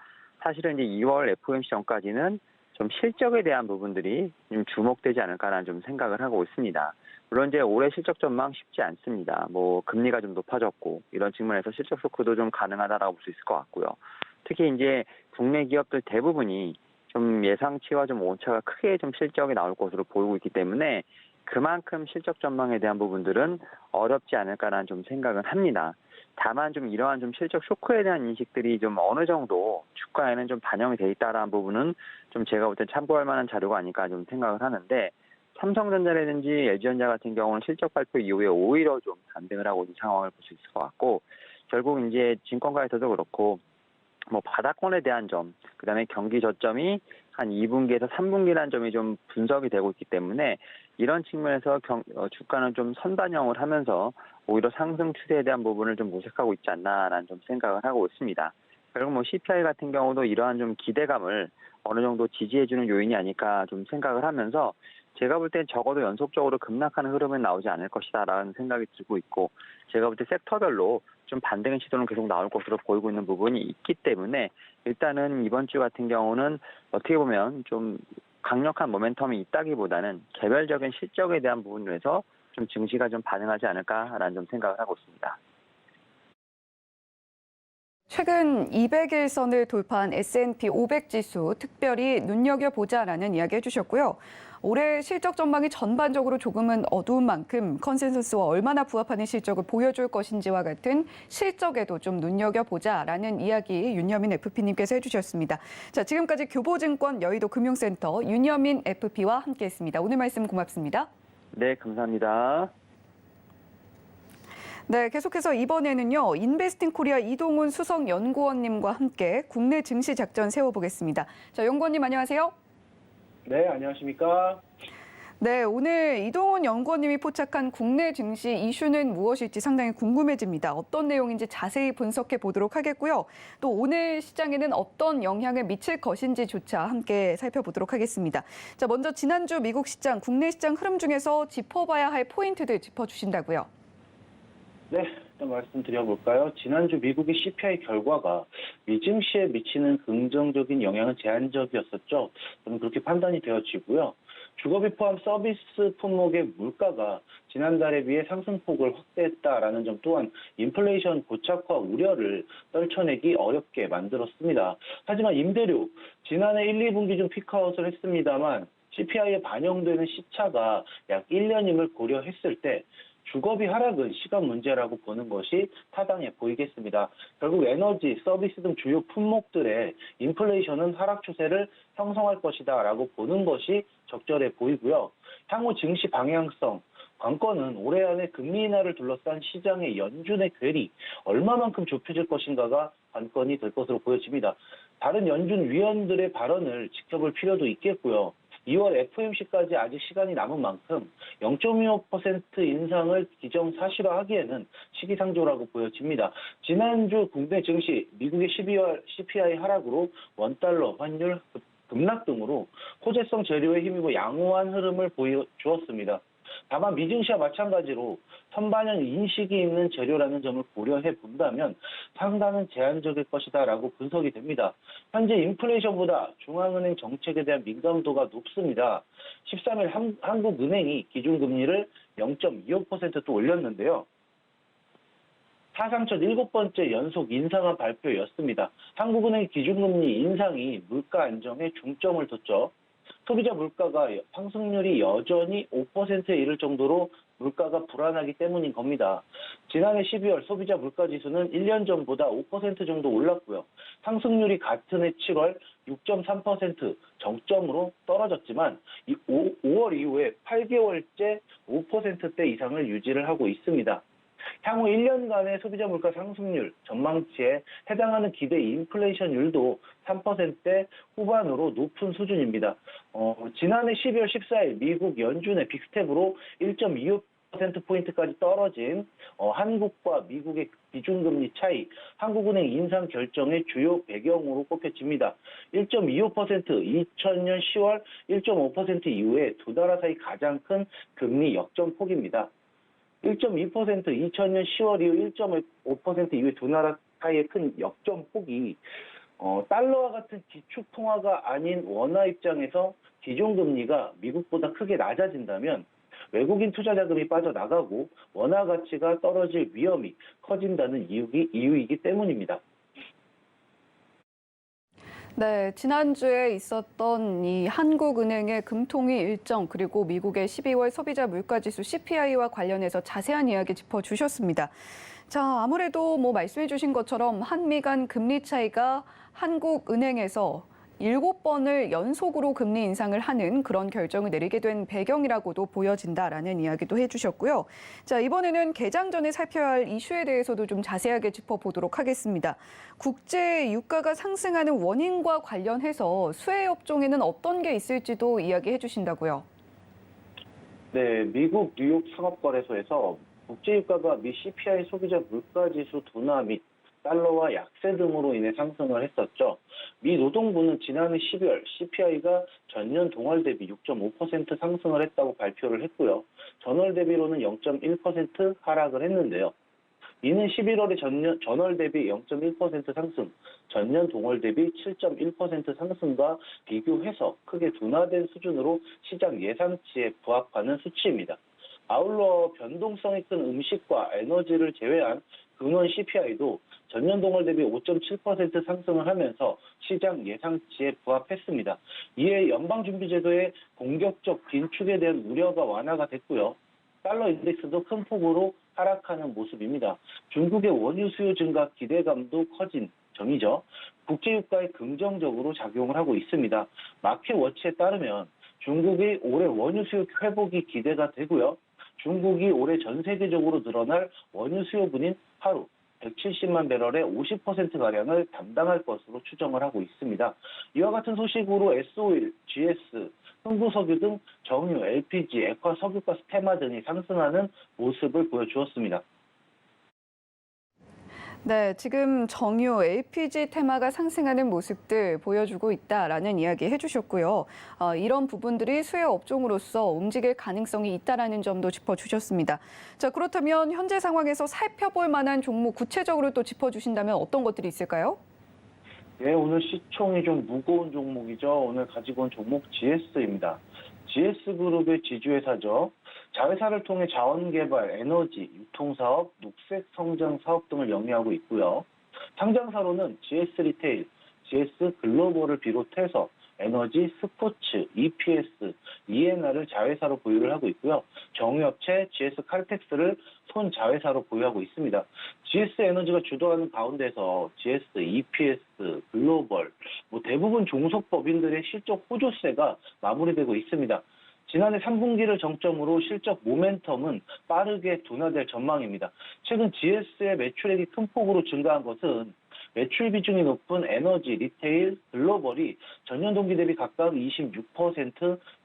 사실은 이제 2월 FOMC 전까지는 좀 실적에 대한 부분들이 좀 주목되지 않을까라는 좀 생각을 하고 있습니다. 물론 이제 올해 실적 전망 쉽지 않습니다. 뭐 금리가 좀 높아졌고 이런 측면에서 실적 쇼크도 좀 가능하다라고 볼 수 있을 것 같고요. 특히 이제 국내 기업들 대부분이 좀 예상치와 좀 오차가 크게 좀 실적이 나올 것으로 보이고 있기 때문에 그만큼 실적 전망에 대한 부분들은 어렵지 않을까라는 좀 생각은 합니다. 다만 좀 이러한 좀 실적 쇼크에 대한 인식들이 좀 어느 정도 주가에는 좀 반영이 돼 있다라는 부분은 좀 제가 볼 때 참고할 만한 자료가 아닐까 좀 생각을 하는데 삼성전자라든지 LG전자 같은 경우는 실적 발표 이후에 오히려 좀 반등을 하고 있는 상황을 볼 수 있을 것 같고 결국 이제 증권가에서도 그렇고 뭐 바닥권에 대한 점, 그다음에 경기 저점이 한 2분기에서 3분기라는 점이 좀 분석이 되고 있기 때문에 이런 측면에서 주가는 좀 선반영을 하면서 오히려 상승 추세에 대한 부분을 좀 모색하고 있지 않나라는 좀 생각을 하고 있습니다. 결국 뭐 CPI 같은 경우도 이러한 좀 기대감을 어느 정도 지지해주는 요인이 아닐까 좀 생각을 하면서 제가 볼 땐 적어도 연속적으로 급락하는 흐름은 나오지 않을 것이다라는 생각이 들고 있고 제가 볼 때 섹터별로 좀 반등의 시도는 계속 나올 것으로 보이고 있는 부분이 있기 때문에 일단은 이번 주 같은 경우는 어떻게 보면 좀 강력한 모멘텀이 있다기보다는 개별적인 실적에 대한 부분에서 좀 증시가 좀 반응하지 않을까라는 좀 생각을 하고 있습니다. 최근 200일선을 돌파한 S&P 500 지수 특별히 눈여겨보자라는 이야기 해주셨고요. 올해 실적 전망이 전반적으로 조금은 어두운 만큼 컨센서스와 얼마나 부합하는 실적을 보여줄 것인지와 같은 실적에도 좀 눈여겨보자라는 이야기 윤여민 FP님께서 해주셨습니다. 자, 지금까지 교보증권 여의도 금융센터 윤여민 FP와 함께했습니다. 오늘 말씀 고맙습니다. 네, 감사합니다. 네, 계속해서 이번에는요. 인베스팅 코리아 이동훈 수석 연구원님과 함께 국내 증시 작전 세워보겠습니다. 자, 연구원님 안녕하세요. 네, 안녕하십니까? 네, 오늘 이동훈 연구원님이 포착한 국내 증시 이슈는 무엇일지 상당히 궁금해집니다. 어떤 내용인지 자세히 분석해 보도록 하겠고요. 또 오늘 시장에는 어떤 영향을 미칠 것인지조차 함께 살펴보도록 하겠습니다. 자, 먼저 지난주 미국 시장, 국내 시장 흐름 중에서 짚어봐야 할 포인트들 짚어주신다고요. 네, 일단 말씀드려볼까요? 지난주 미국의 CPI 결과가 미 증시에 미치는 긍정적인 영향은 제한적이었었죠. 저는 그렇게 판단이 되어지고요. 주거비 포함 서비스 품목의 물가가 지난달에 비해 상승폭을 확대했다라는 점 또한 인플레이션 고착화 우려를 떨쳐내기 어렵게 만들었습니다. 하지만 임대료, 지난해 1, 2분기 중 피크아웃을 했습니다만 CPI에 반영되는 시차가 약 1년임을 고려했을 때 주거비 하락은 시간 문제라고 보는 것이 타당해 보이겠습니다. 결국 에너지, 서비스 등 주요 품목들의 인플레이션은 하락 추세를 형성할 것이다라고 보는 것이 적절해 보이고요. 향후 증시 방향성, 관건은 올해 안에 금리 인하를 둘러싼 시장의 연준의 괴리, 얼마만큼 좁혀질 것인가가 관건이 될 것으로 보여집니다. 다른 연준 위원들의 발언을 지켜볼 필요도 있겠고요. 2월 FOMC까지 아직 시간이 남은 만큼 0.25% 인상을 기정사실화하기에는 시기상조라고 보여집니다. 지난주 국내 증시, 미국의 12월 CPI 하락으로 원달러 환율 급락 등으로 호재성 재료에 힘입어 양호한 흐름을 보여주었습니다. 다만 미증시와 마찬가지로 선반영 인식이 있는 재료라는 점을 고려해 본다면 상당은 제한적일 것이다라고 분석이 됩니다. 현재 인플레이션보다 중앙은행 정책에 대한 민감도가 높습니다. 13일 한국은행이 기준금리를 0.25% 올렸는데요. 사상 첫 7번째 연속 인상한 발표였습니다. 한국은행 기준금리 인상이 물가 안정에 중점을 뒀죠. 소비자 물가가 상승률이 여전히 5%에 이를 정도로 물가가 불안하기 때문인 겁니다. 지난해 12월 소비자 물가 지수는 1년 전보다 5% 정도 올랐고요. 상승률이 같은 해 7월 6.3% 정점으로 떨어졌지만 5월 이후에 8개월째 5%대 이상을 유지를 하고 있습니다. 향후 1년간의 소비자 물가 상승률 전망치에 해당하는 기대 인플레이션율도 3%대 후반으로 높은 수준입니다. 지난해 12월 14일 미국 연준의 빅스텝으로 1.25%포인트까지 떨어진 한국과 미국의 기준금리 차이, 한국은행 인상 결정의 주요 배경으로 꼽혀집니다. 1.25%, 2000년 10월 1.5% 이후에 두 나라 사이 가장 큰 금리 역전폭입니다. 1.2%, 2000년 10월 이후 1.5% 이후에 두 나라 사이의 큰 역전폭이 달러와 같은 기축통화가 아닌 원화 입장에서 기존금리가 미국보다 크게 낮아진다면 외국인 투자 자금이 빠져나가고 원화 가치가 떨어질 위험이 커진다는 이유이기 때문입니다. 네, 지난주에 있었던 이 한국은행의 금통위 일정 그리고 미국의 12월 소비자 물가지수 CPI와 관련해서 자세한 이야기 짚어주셨습니다. 자, 아무래도 말씀해 주신 것처럼 한미 간 금리 차이가 한국은행에서 7번을 연속으로 금리 인상을 하는 그런 결정을 내리게 된 배경이라고도 보여진다라는 이야기도 해주셨고요. 자, 이번에는 개장 전에 살펴야 할 이슈에 대해서도 좀 자세하게 짚어보도록 하겠습니다. 국제 유가가 상승하는 원인과 관련해서 수혜 업종에는 어떤 게 있을지도 이야기해 주신다고요. 네, 미국 뉴욕 상업거래소에서 국제유가가 미 CPI 소비자 물가지수 둔화 및 달러와 약세 등으로 인해 상승을 했었죠. 미 노동부는 지난해 12월 CPI가 전년 동월 대비 6.5% 상승을 했다고 발표를 했고요. 전월 대비로는 0.1% 하락을 했는데요. 이는 11월에 전월 대비 0.1% 상승, 전년 동월 대비 7.1% 상승과 비교해서 크게 둔화된 수준으로 시장 예상치에 부합하는 수치입니다. 아울러 변동성이 큰 음식과 에너지를 제외한 근원 CPI도 전년 동월 대비 5.7% 상승을 하면서 시장 예상치에 부합했습니다. 이에 연방준비제도의 공격적 긴축에 대한 우려가 완화가 됐고요. 달러 인덱스도 큰 폭으로 하락하는 모습입니다. 중국의 원유 수요 증가 기대감도 커진 점이죠. 국제유가에 긍정적으로 작용을 하고 있습니다. 마켓워치에 따르면 중국의 올해 원유 수요 회복이 기대가 되고요. 중국이 올해 전 세계적으로 늘어날 원유 수요분인 하루 170만 배럴의 50%가량을 담당할 것으로 추정을 하고 있습니다. 이와 같은 소식으로 S-오일, GS, 흥부석유 등 정유, LPG, 액화 석유가 스테마 등이 상승하는 모습을 보여주었습니다. 네, 지금 정유, LPG 테마가 상승하는 모습들 보여주고 있다라는 이야기 해주셨고요. 이런 부분들이 수혜 업종으로서 움직일 가능성이 있다라는 점도 짚어주셨습니다. 자, 그렇다면 현재 상황에서 살펴볼 만한 종목 구체적으로 또 짚어주신다면 어떤 것들이 있을까요? 네, 오늘 시총이 좀 무거운 종목이죠. 오늘 가지고 온 종목 GS입니다. GS그룹의 지주회사죠. 자회사를 통해 자원개발, 에너지, 유통사업, 녹색성장 사업 등을 영위하고 있고요. 상장사로는 GS리테일, GS글로벌을 비롯해서 에너지, 스포츠, EPS, ENR을 자회사로 보유를 하고 있고요. 정유업체 GS칼텍스를 손자회사로 보유하고 있습니다. GS에너지가 주도하는 가운데서 GS, EPS, 글로벌, 대부분 종속법인들의 실적 호조세가 마무리되고 있습니다. 지난해 3분기를 정점으로 실적 모멘텀은 빠르게 둔화될 전망입니다. 최근 GS의 매출액이 큰 폭으로 증가한 것은 매출 비중이 높은 에너지, 리테일, 글로벌이 전년 동기 대비 각각 26%,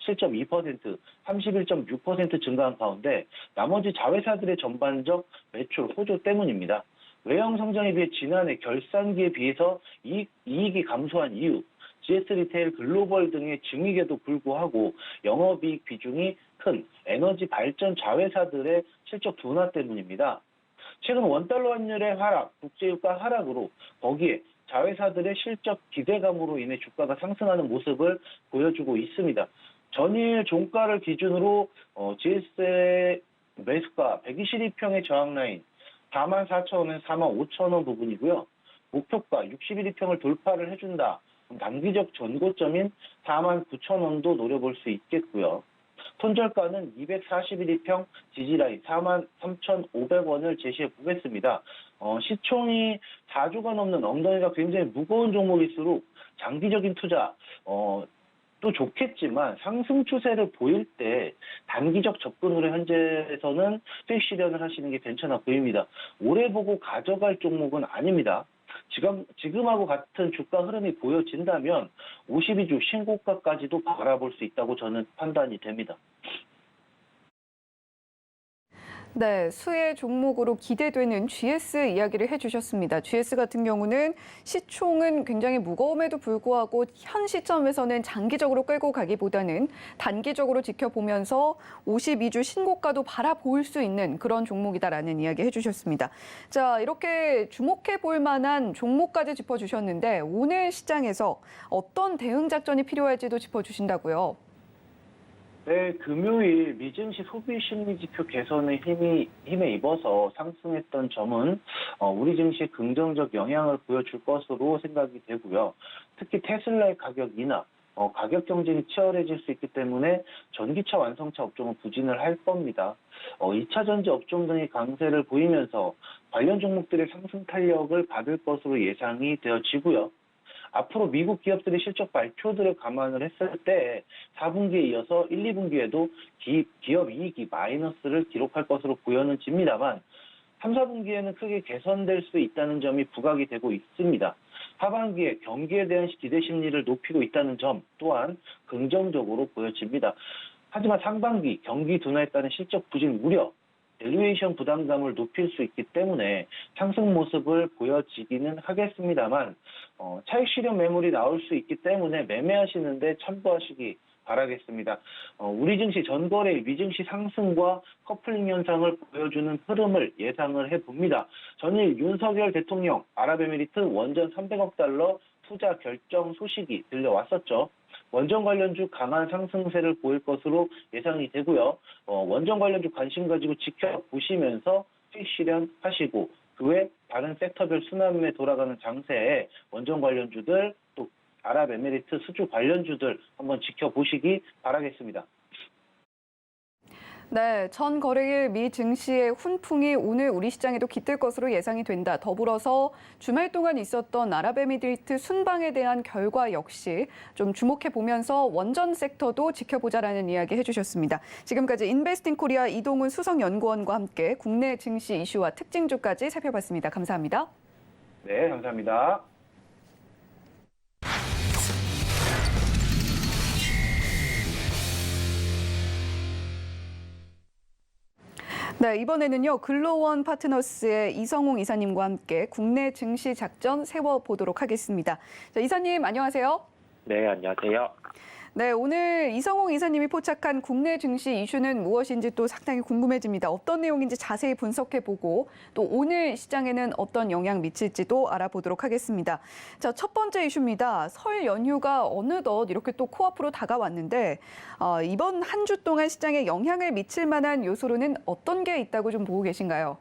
7.2%, 31.6% 증가한 가운데 나머지 자회사들의 전반적 매출 호조 때문입니다. 외형 성장에 비해 지난해 결산기에 비해서 이익이 감소한 이유, GS리테일, 글로벌 등의 증액에도 불구하고 영업이익 비중이 큰 에너지 발전 자회사들의 실적 둔화 때문입니다. 최근 원달러 환율의 하락, 국제유가 하락으로 거기에 자회사들의 실적 기대감으로 인해 주가가 상승하는 모습을 보여주고 있습니다. 전일 종가를 기준으로 GS의 매수가 122평의 저항 라인 44,000원에서 45,000원 부분이고요. 목표가 61평을 돌파를 해준다. 단기적 전고점인 49,000원도 노려볼 수 있겠고요. 손절가는 241평 지지라인 43,500원을 제시해 보겠습니다. 시총이 4조가 넘는 엉덩이가 굉장히 무거운 종목일수록 장기적인 투자 또 좋겠지만 상승 추세를 보일 때 단기적 접근으로 현재에서는 수익 실현을 하시는 게 괜찮아 보입니다. 오래 보고 가져갈 종목은 아닙니다. 지금하고 같은 주가 흐름이 보여진다면 52주 신고가까지도 바라볼 수 있다고 저는 판단이 됩니다. 네, 수혜 종목으로 기대되는 GS 이야기를 해주셨습니다. GS 같은 경우는 시총은 굉장히 무거움에도 불구하고 현 시점에서는 장기적으로 끌고 가기보다는 단기적으로 지켜보면서 52주 신고가도 바라볼 수 있는 그런 종목이다라는 이야기 해주셨습니다. 자, 이렇게 주목해 볼 만한 종목까지 짚어주셨는데 오늘 시장에서 어떤 대응 작전이 필요할지도 짚어주신다고요. 네, 금요일 미증시 소비 심리 지표 개선에 힘에 입어서 상승했던 점은 우리 증시에 긍정적 영향을 보여줄 것으로 생각이 되고요. 특히 테슬라의 가격 인하, 가격 경쟁이 치열해질 수 있기 때문에 전기차 완성차 업종은 부진을 할 겁니다. 2차 전지 업종 등이 강세를 보이면서 관련 종목들의 상승 탄력을 받을 것으로 예상이 되어지고요. 앞으로 미국 기업들의 실적 발표들을 감안을 했을 때 4분기에 이어서 1, 2분기에도 기업 이익이 마이너스를 기록할 것으로 보여집니다만 3, 4분기에는 크게 개선될 수 있다는 점이 부각이 되고 있습니다. 하반기에 경기에 대한 기대 심리를 높이고 있다는 점 또한 긍정적으로 보여집니다. 하지만 상반기 경기 둔화에 따른 실적 부진 우려, 밸류에이션 부담감을 높일 수 있기 때문에 상승 모습을 보여지기는 하겠습니다만 차익 실현 매물이 나올 수 있기 때문에 매매하시는데 참고하시기 바라겠습니다. 우리 증시 전거래일 미증시 상승과 커플링 현상을 보여주는 흐름을 예상을 해봅니다. 전일 윤석열 대통령 아랍에미리트 원전 300억 달러 투자 결정 소식이 들려왔었죠. 원전 관련주 강한 상승세를 보일 것으로 예상이 되고요. 원전 관련주 관심 가지고 지켜보시면서 수익 실현하시고 그 외 다른 섹터별 순환매 돌아가는 장세에 원전 관련주들 또 아랍에미리트 수주 관련주들 한번 지켜보시기 바라겠습니다. 네, 전 거래일 미 증시의 훈풍이 오늘 우리 시장에도 깃들 것으로 예상이 된다. 더불어서 주말 동안 있었던 아랍에미리트 순방에 대한 결과 역시 좀 주목해 보면서 원전 섹터도 지켜보자라는 이야기 해주셨습니다. 지금까지 인베스팅 코리아 이동훈 수석연구원과 함께 국내 증시 이슈와 특징주까지 살펴봤습니다. 감사합니다. 네, 감사합니다. 네, 이번에는요, 글로원 파트너스의 이성웅 이사님과 함께 국내 증시 작전 세워보도록 하겠습니다. 자, 이사님, 안녕하세요. 네, 안녕하세요. 네, 오늘 이성웅 이사님이 포착한 국내 증시 이슈는 무엇인지 또 상당히 궁금해집니다. 어떤 내용인지 자세히 분석해보고 또 오늘 시장에는 어떤 영향 미칠지도 알아보도록 하겠습니다. 자, 첫 번째 이슈입니다. 설 연휴가 어느덧 이렇게 또 코앞으로 다가왔는데 이번 한 주 동안 시장에 영향을 미칠 만한 요소로는 어떤 게 있다고 좀 보고 계신가요?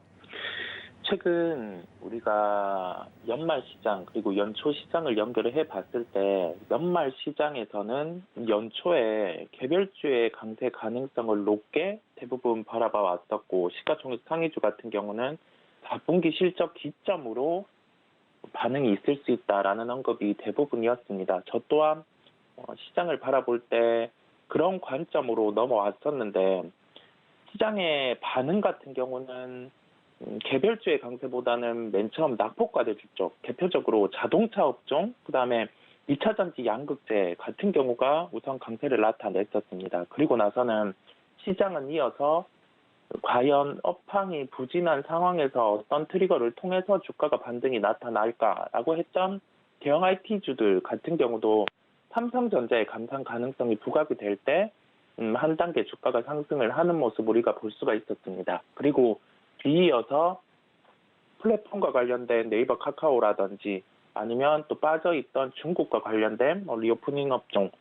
최근 우리가 연말 시장 그리고 연초 시장을 연결해 봤을 때 연말 시장에서는 연초에 개별주의 강세 가능성을 높게 대부분 바라봐 왔었고 시가총액 상위주 같은 경우는 4분기 실적 기점으로 반응이 있을 수 있다라는 언급이 대부분이었습니다. 저 또한 시장을 바라볼 때 그런 관점으로 넘어왔었는데 시장의 반응 같은 경우는 개별주의 강세보다는 맨 처음 낙폭과대주 쪽, 대표적으로 자동차 업종, 그다음에 2차 전지 양극재 같은 경우가 우선 강세를 나타냈었습니다. 그리고 나서는 시장은 이어서 과연 업황이 부진한 상황에서 어떤 트리거를 통해서 주가가 반등이 나타날까라고 했던 대형 IT주들 같은 경우도 삼성전자의 감산 가능성이 부각이 될 때 한 단계 주가가 상승을 하는 모습 우리가 볼 수가 있었습니다. 그리고 뒤이어서 플랫폼과 관련된 네이버 카카오라든지 아니면 또 빠져있던 중국과 관련된 리오프닝 업종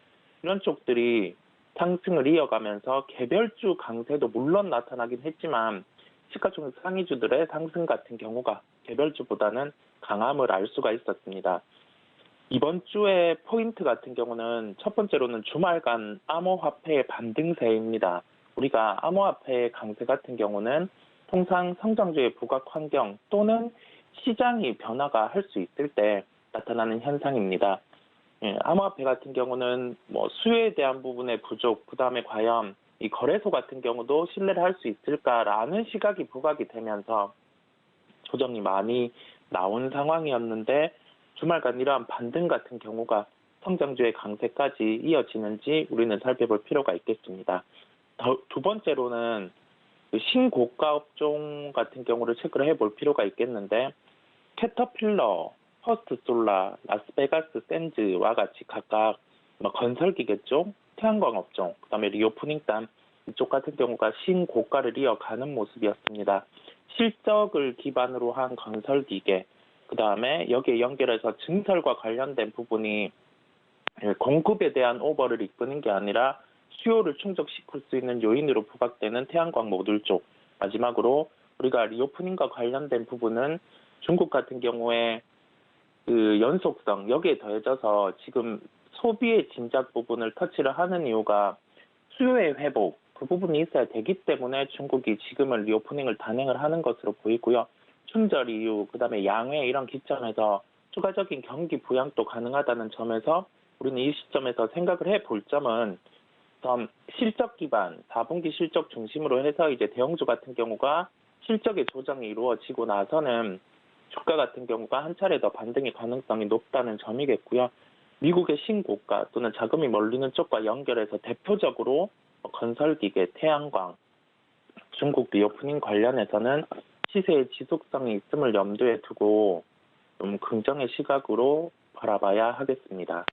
이런 쪽들이 상승을 이어가면서 개별주 강세도 물론 나타나긴 했지만 시가총액 상위주들의 상승 같은 경우가 개별주보다는 강함을 알 수가 있었습니다. 이번 주의 포인트 같은 경우는 첫 번째로는 주말간 암호화폐의 반등세입니다. 우리가 암호화폐의 강세 같은 경우는 통상 성장주의 부각 환경 또는 시장이 변화가 할 수 있을 때 나타나는 현상입니다. 암호화폐 같은 경우는 수요에 대한 부분의 부족, 그 다음에 과연 이 거래소 같은 경우도 신뢰를 할 수 있을까라는 시각이 부각이 되면서 조정이 많이 나온 상황이었는데 주말간 이러한 반등 같은 경우가 성장주의 강세까지 이어지는지 우리는 살펴볼 필요가 있겠습니다. 두 번째로는 신고가 업종 같은 경우를 체크를 해볼 필요가 있겠는데 캐터필러, 퍼스트솔라, 라스베가스 샌즈와 같이 각각 건설기계 쪽, 태양광 업종, 그다음에 리오프닝단 이쪽 같은 경우가 신고가를 이어가는 모습이었습니다. 실적을 기반으로 한 건설기계, 그다음에 여기에 연결해서 증설과 관련된 부분이 공급에 대한 오버를 이끄는 게 아니라 수요를 충족시킬 수 있는 요인으로 부각되는 태양광 모듈 쪽, 마지막으로 우리가 리오프닝과 관련된 부분은 중국 같은 경우에 그 연속성 여기에 더해져서 지금 소비의 진작 부분을 터치를 하는 이유가 수요의 회복 그 부분이 있어야 되기 때문에 중국이 지금은 리오프닝을 단행을 하는 것으로 보이고요. 춘절 이후 그다음에 양회 이런 기점에서 추가적인 경기 부양도 가능하다는 점에서 우리는 이 시점에서 생각을 해볼 점은 실적 기반 4분기 실적 중심으로 해서 이제 대형주 같은 경우가 실적의 조정이 이루어지고 나서는 주가 같은 경우가 한 차례 더 반등의 가능성이 높다는 점이겠고요. 미국의 신고가 또는 자금이 몰리는 쪽과 연결해서 대표적으로 건설기계, 태양광, 중국 리오프닝 관련해서는 시세의 지속성이 있음을 염두에 두고 좀 긍정의 시각으로 바라봐야 하겠습니다.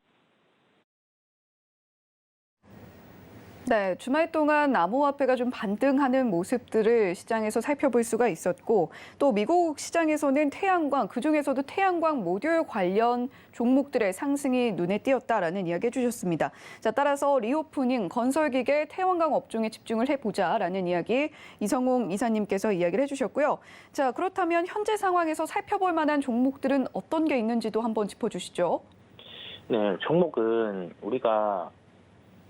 네, 주말 동안 암호화폐가 좀 반등하는 모습들을 시장에서 살펴볼 수가 있었고 또 미국 시장에서는 태양광, 그중에서도 태양광 모듈 관련 종목들의 상승이 눈에 띄었다라는 이야기 해주셨습니다. 자, 따라서 리오프닝, 건설기계, 태양광 업종에 집중을 해보자라는 이야기 이성웅 이사님께서 이야기를 해주셨고요. 자, 그렇다면 현재 상황에서 살펴볼 만한 종목들은 어떤 게 있는지도 한번 짚어주시죠. 네, 종목은 우리가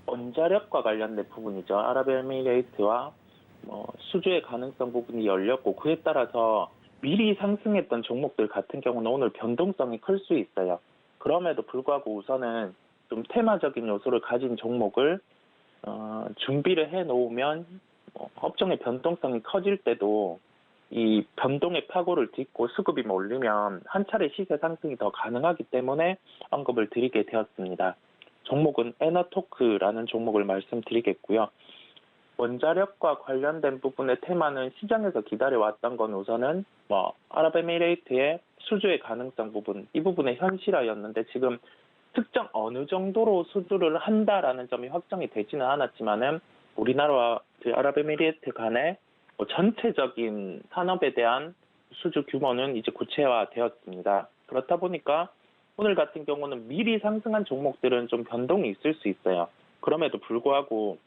원자력과 관련된 부분이죠. 아랍에미레이트와 수주의 가능성 부분이 열렸고 그에 따라서 미리 상승했던 종목들 같은 경우는 오늘 변동성이 클 수 있어요. 그럼에도 불구하고 우선은 좀 테마적인 요소를 가진 종목을 준비를 해놓으면 업종의 변동성이 커질 때도 이 변동의 파고를 딛고 수급이 몰리면 한 차례 시세 상승이 더 가능하기 때문에 언급을 드리게 되었습니다. 종목은 에너토크라는 종목을 말씀드리겠고요. 원자력과 관련된 부분의 테마는 시장에서 기다려왔던 건 우선은 아랍에미레이트의 수주의 가능성 부분, 이 부분의 현실화였는데 지금 특정 어느 정도로 수주를 한다라는 점이 확정이 되지는 않았지만은 우리나라와 아랍에미레이트 간의 전체적인 산업에 대한 수주 규모는 이제 구체화되었습니다. 그렇다 보니까 오늘 같은 경우는 미리 상승한 종목들은 좀 변동이 있을 수 있어요. 그럼에도 불구하고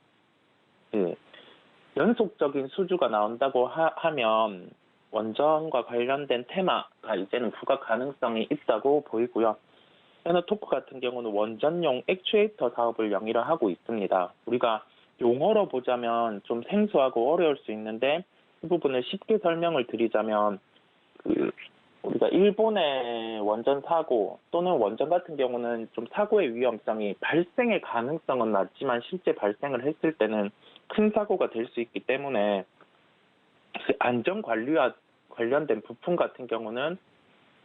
연속적인 수주가 나온다고 하면 원전과 관련된 테마가 이제는 부각 가능성이 있다고 보이고요. 에너토크 같은 경우는 원전용 액추에이터 사업을 영위하고 있습니다. 우리가 용어로 보자면 좀 생소하고 어려울 수 있는데 이 부분을 쉽게 설명을 드리자면 우리가 일본의 원전 사고 또는 원전 같은 경우는 좀 사고의 위험성이 발생의 가능성은 낮지만 실제 발생을 했을 때는 큰 사고가 될 수 있기 때문에 안전 관리와 관련된 부품 같은 경우는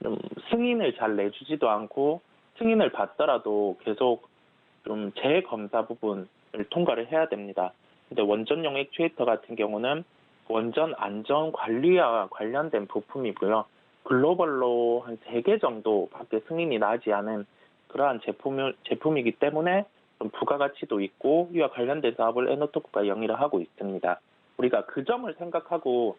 좀 승인을 잘 내주지도 않고 승인을 받더라도 계속 좀 재검사 부분을 통과를 해야 됩니다. 근데 원전용 액추에이터 같은 경우는 원전 안전 관리와 관련된 부품이고요. 글로벌로 한 3개 정도밖에 승인이 나지 않은 그러한 제품이기 때문에 좀 부가가치도 있고 이와 관련된 사업을 에너토크가 영위를 하고 있습니다. 우리가 그 점을 생각하고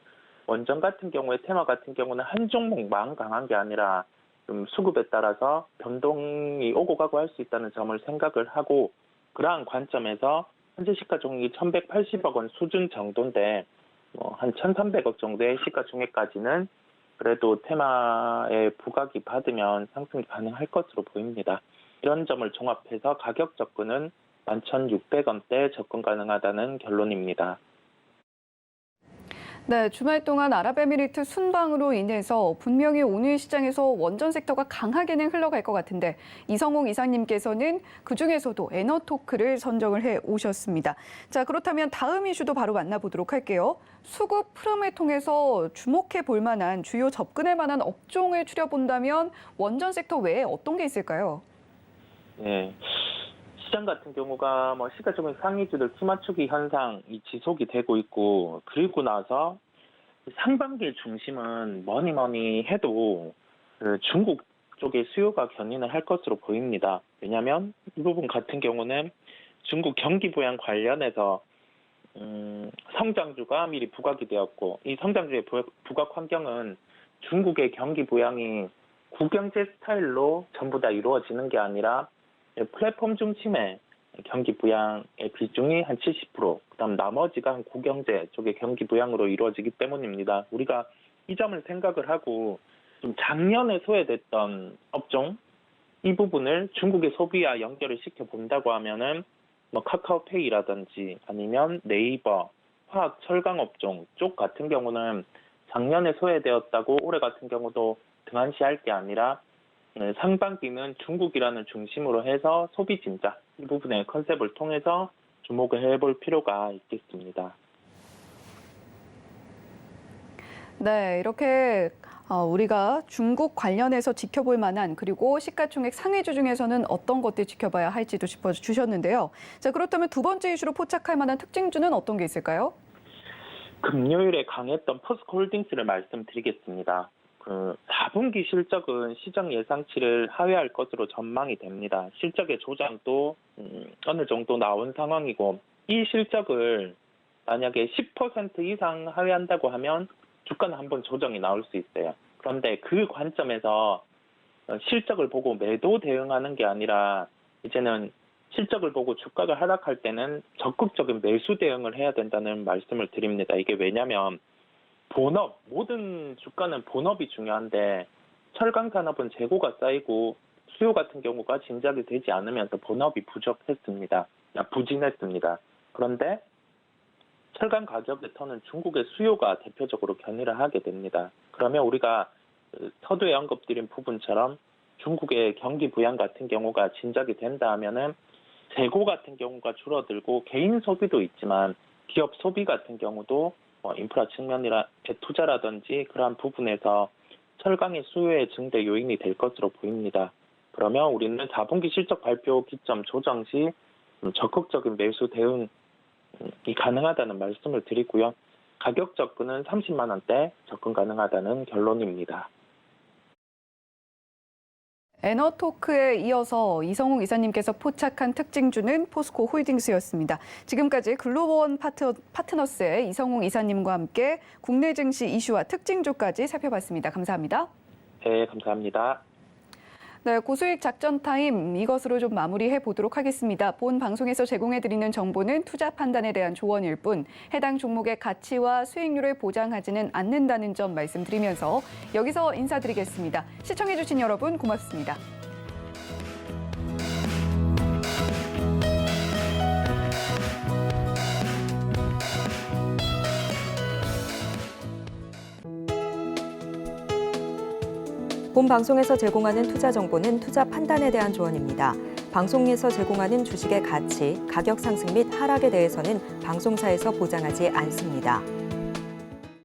원전 같은 경우에 테마 같은 경우는 한 종목만 강한 게 아니라 좀 수급에 따라서 변동이 오고 가고 할 수 있다는 점을 생각을 하고 그러한 관점에서 현재 시가총액이 1,180억 원 수준 정도인데 한 1,300억 정도의 시가총액까지는 그래도 테마에 부각이 받으면 상승이 가능할 것으로 보입니다. 이런 점을 종합해서 가격 접근은 11,600원대 접근 가능하다는 결론입니다. 네, 주말 동안 아랍에미리트 순방으로 인해서 분명히 오늘 시장에서 원전 섹터가 강하게는 흘러갈 것 같은데 이성홍 이사님께서는 그중에서도 에너토크를 선정을 해 오셨습니다. 자, 그렇다면 다음 이슈도 바로 만나보도록 할게요. 수급 흐름을 통해서 주목해 볼 만한 주요 접근할 만한 업종을 추려본다면 원전 섹터 외에 어떤 게 있을까요? 네. 시장 같은 경우가 시가총액 상위주들 키 맞추기 현상이 지속이 되고 있고 그리고 나서 상반기의 중심은 뭐니 해도 중국 쪽의 수요가 견인을 할 것으로 보입니다. 왜냐하면 이 부분 같은 경우는 중국 경기 부양 관련해서 성장주가 미리 부각이 되었고 이 성장주의 부각 환경은 중국의 경기 부양이 국경제 스타일로 전부 다 이루어지는 게 아니라 플랫폼 중심의 경기 부양의 비중이 한 70%, 그다음 나머지가 한 국경제 쪽의 경기 부양으로 이루어지기 때문입니다. 우리가 이 점을 생각을 하고 좀 작년에 소외됐던 업종 이 부분을 중국의 소비와 연결을 시켜 본다고 하면은 카카오페이라든지 아니면 네이버, 화학 철강 업종 쪽 같은 경우는 작년에 소외되었다고 올해 같은 경우도 등한시할 게 아니라 상반기는 중국이라는 중심으로 해서 소비 진짜 이 부분의 컨셉을 통해서 주목을 해볼 필요가 있겠습니다. 네, 이렇게 우리가 중국 관련해서 지켜볼 만한 그리고 시가총액 상위주 중에서는 어떤 것들 지켜봐야 할지도 짚어주셨는데요. 자, 그렇다면 두 번째 이슈로 포착할 만한 특징주는 어떤 게 있을까요? 금요일에 강했던 포스코홀딩스를 말씀드리겠습니다. 4분기 실적은 시장 예상치를 하회할 것으로 전망이 됩니다. 실적의 조정도 어느 정도 나온 상황이고 이 실적을 만약에 10% 이상 하회한다고 하면 주가는 한번 조정이 나올 수 있어요. 그런데 그 관점에서 실적을 보고 매도 대응하는 게 아니라 이제는 실적을 보고 주가가 하락할 때는 적극적인 매수 대응을 해야 된다는 말씀을 드립니다. 이게 왜냐하면 본업, 모든 주가는 본업이 중요한데 철강 산업은 재고가 쌓이고 수요 같은 경우가 진작이 되지 않으면서 본업이 부진했습니다. 그런데 철강 가격부터는 중국의 수요가 대표적으로 견인을 하게 됩니다. 그러면 우리가 서두에 언급드린 부분처럼 중국의 경기 부양 같은 경우가 진작이 된다 하면은 재고 같은 경우가 줄어들고 개인 소비도 있지만 기업 소비 같은 경우도 인프라 측면이라 투자라든지 그러한 부분에서 철강의 수요의 증대 요인이 될 것으로 보입니다. 그러면 우리는 4분기 실적 발표 기점 조정 시 적극적인 매수 대응 가능하다는 말씀을 드리고요. 가격 접근은 30만 원대 접근 가능하다는 결론입니다. 에너토크에 이어서 이성욱 이사님께서 포착한 특징주는 포스코 홀딩스였습니다. 지금까지 글로벌 파트너스의 이성욱 이사님과 함께 국내 증시 이슈와 특징주까지 살펴봤습니다. 감사합니다. 네, 감사합니다. 네, 고수익 작전 타임 이것으로 좀 마무리해 보도록 하겠습니다. 본 방송에서 제공해드리는 정보는 투자 판단에 대한 조언일 뿐 해당 종목의 가치와 수익률을 보장하지는 않는다는 점 말씀드리면서 여기서 인사드리겠습니다. 시청해주신 여러분 고맙습니다. 본 방송에서 제공하는 투자 정보는 투자 판단에 대한 조언입니다. 방송에서 제공하는 주식의 가치, 가격 상승 및 하락에 대해서는 방송사에서 보장하지 않습니다.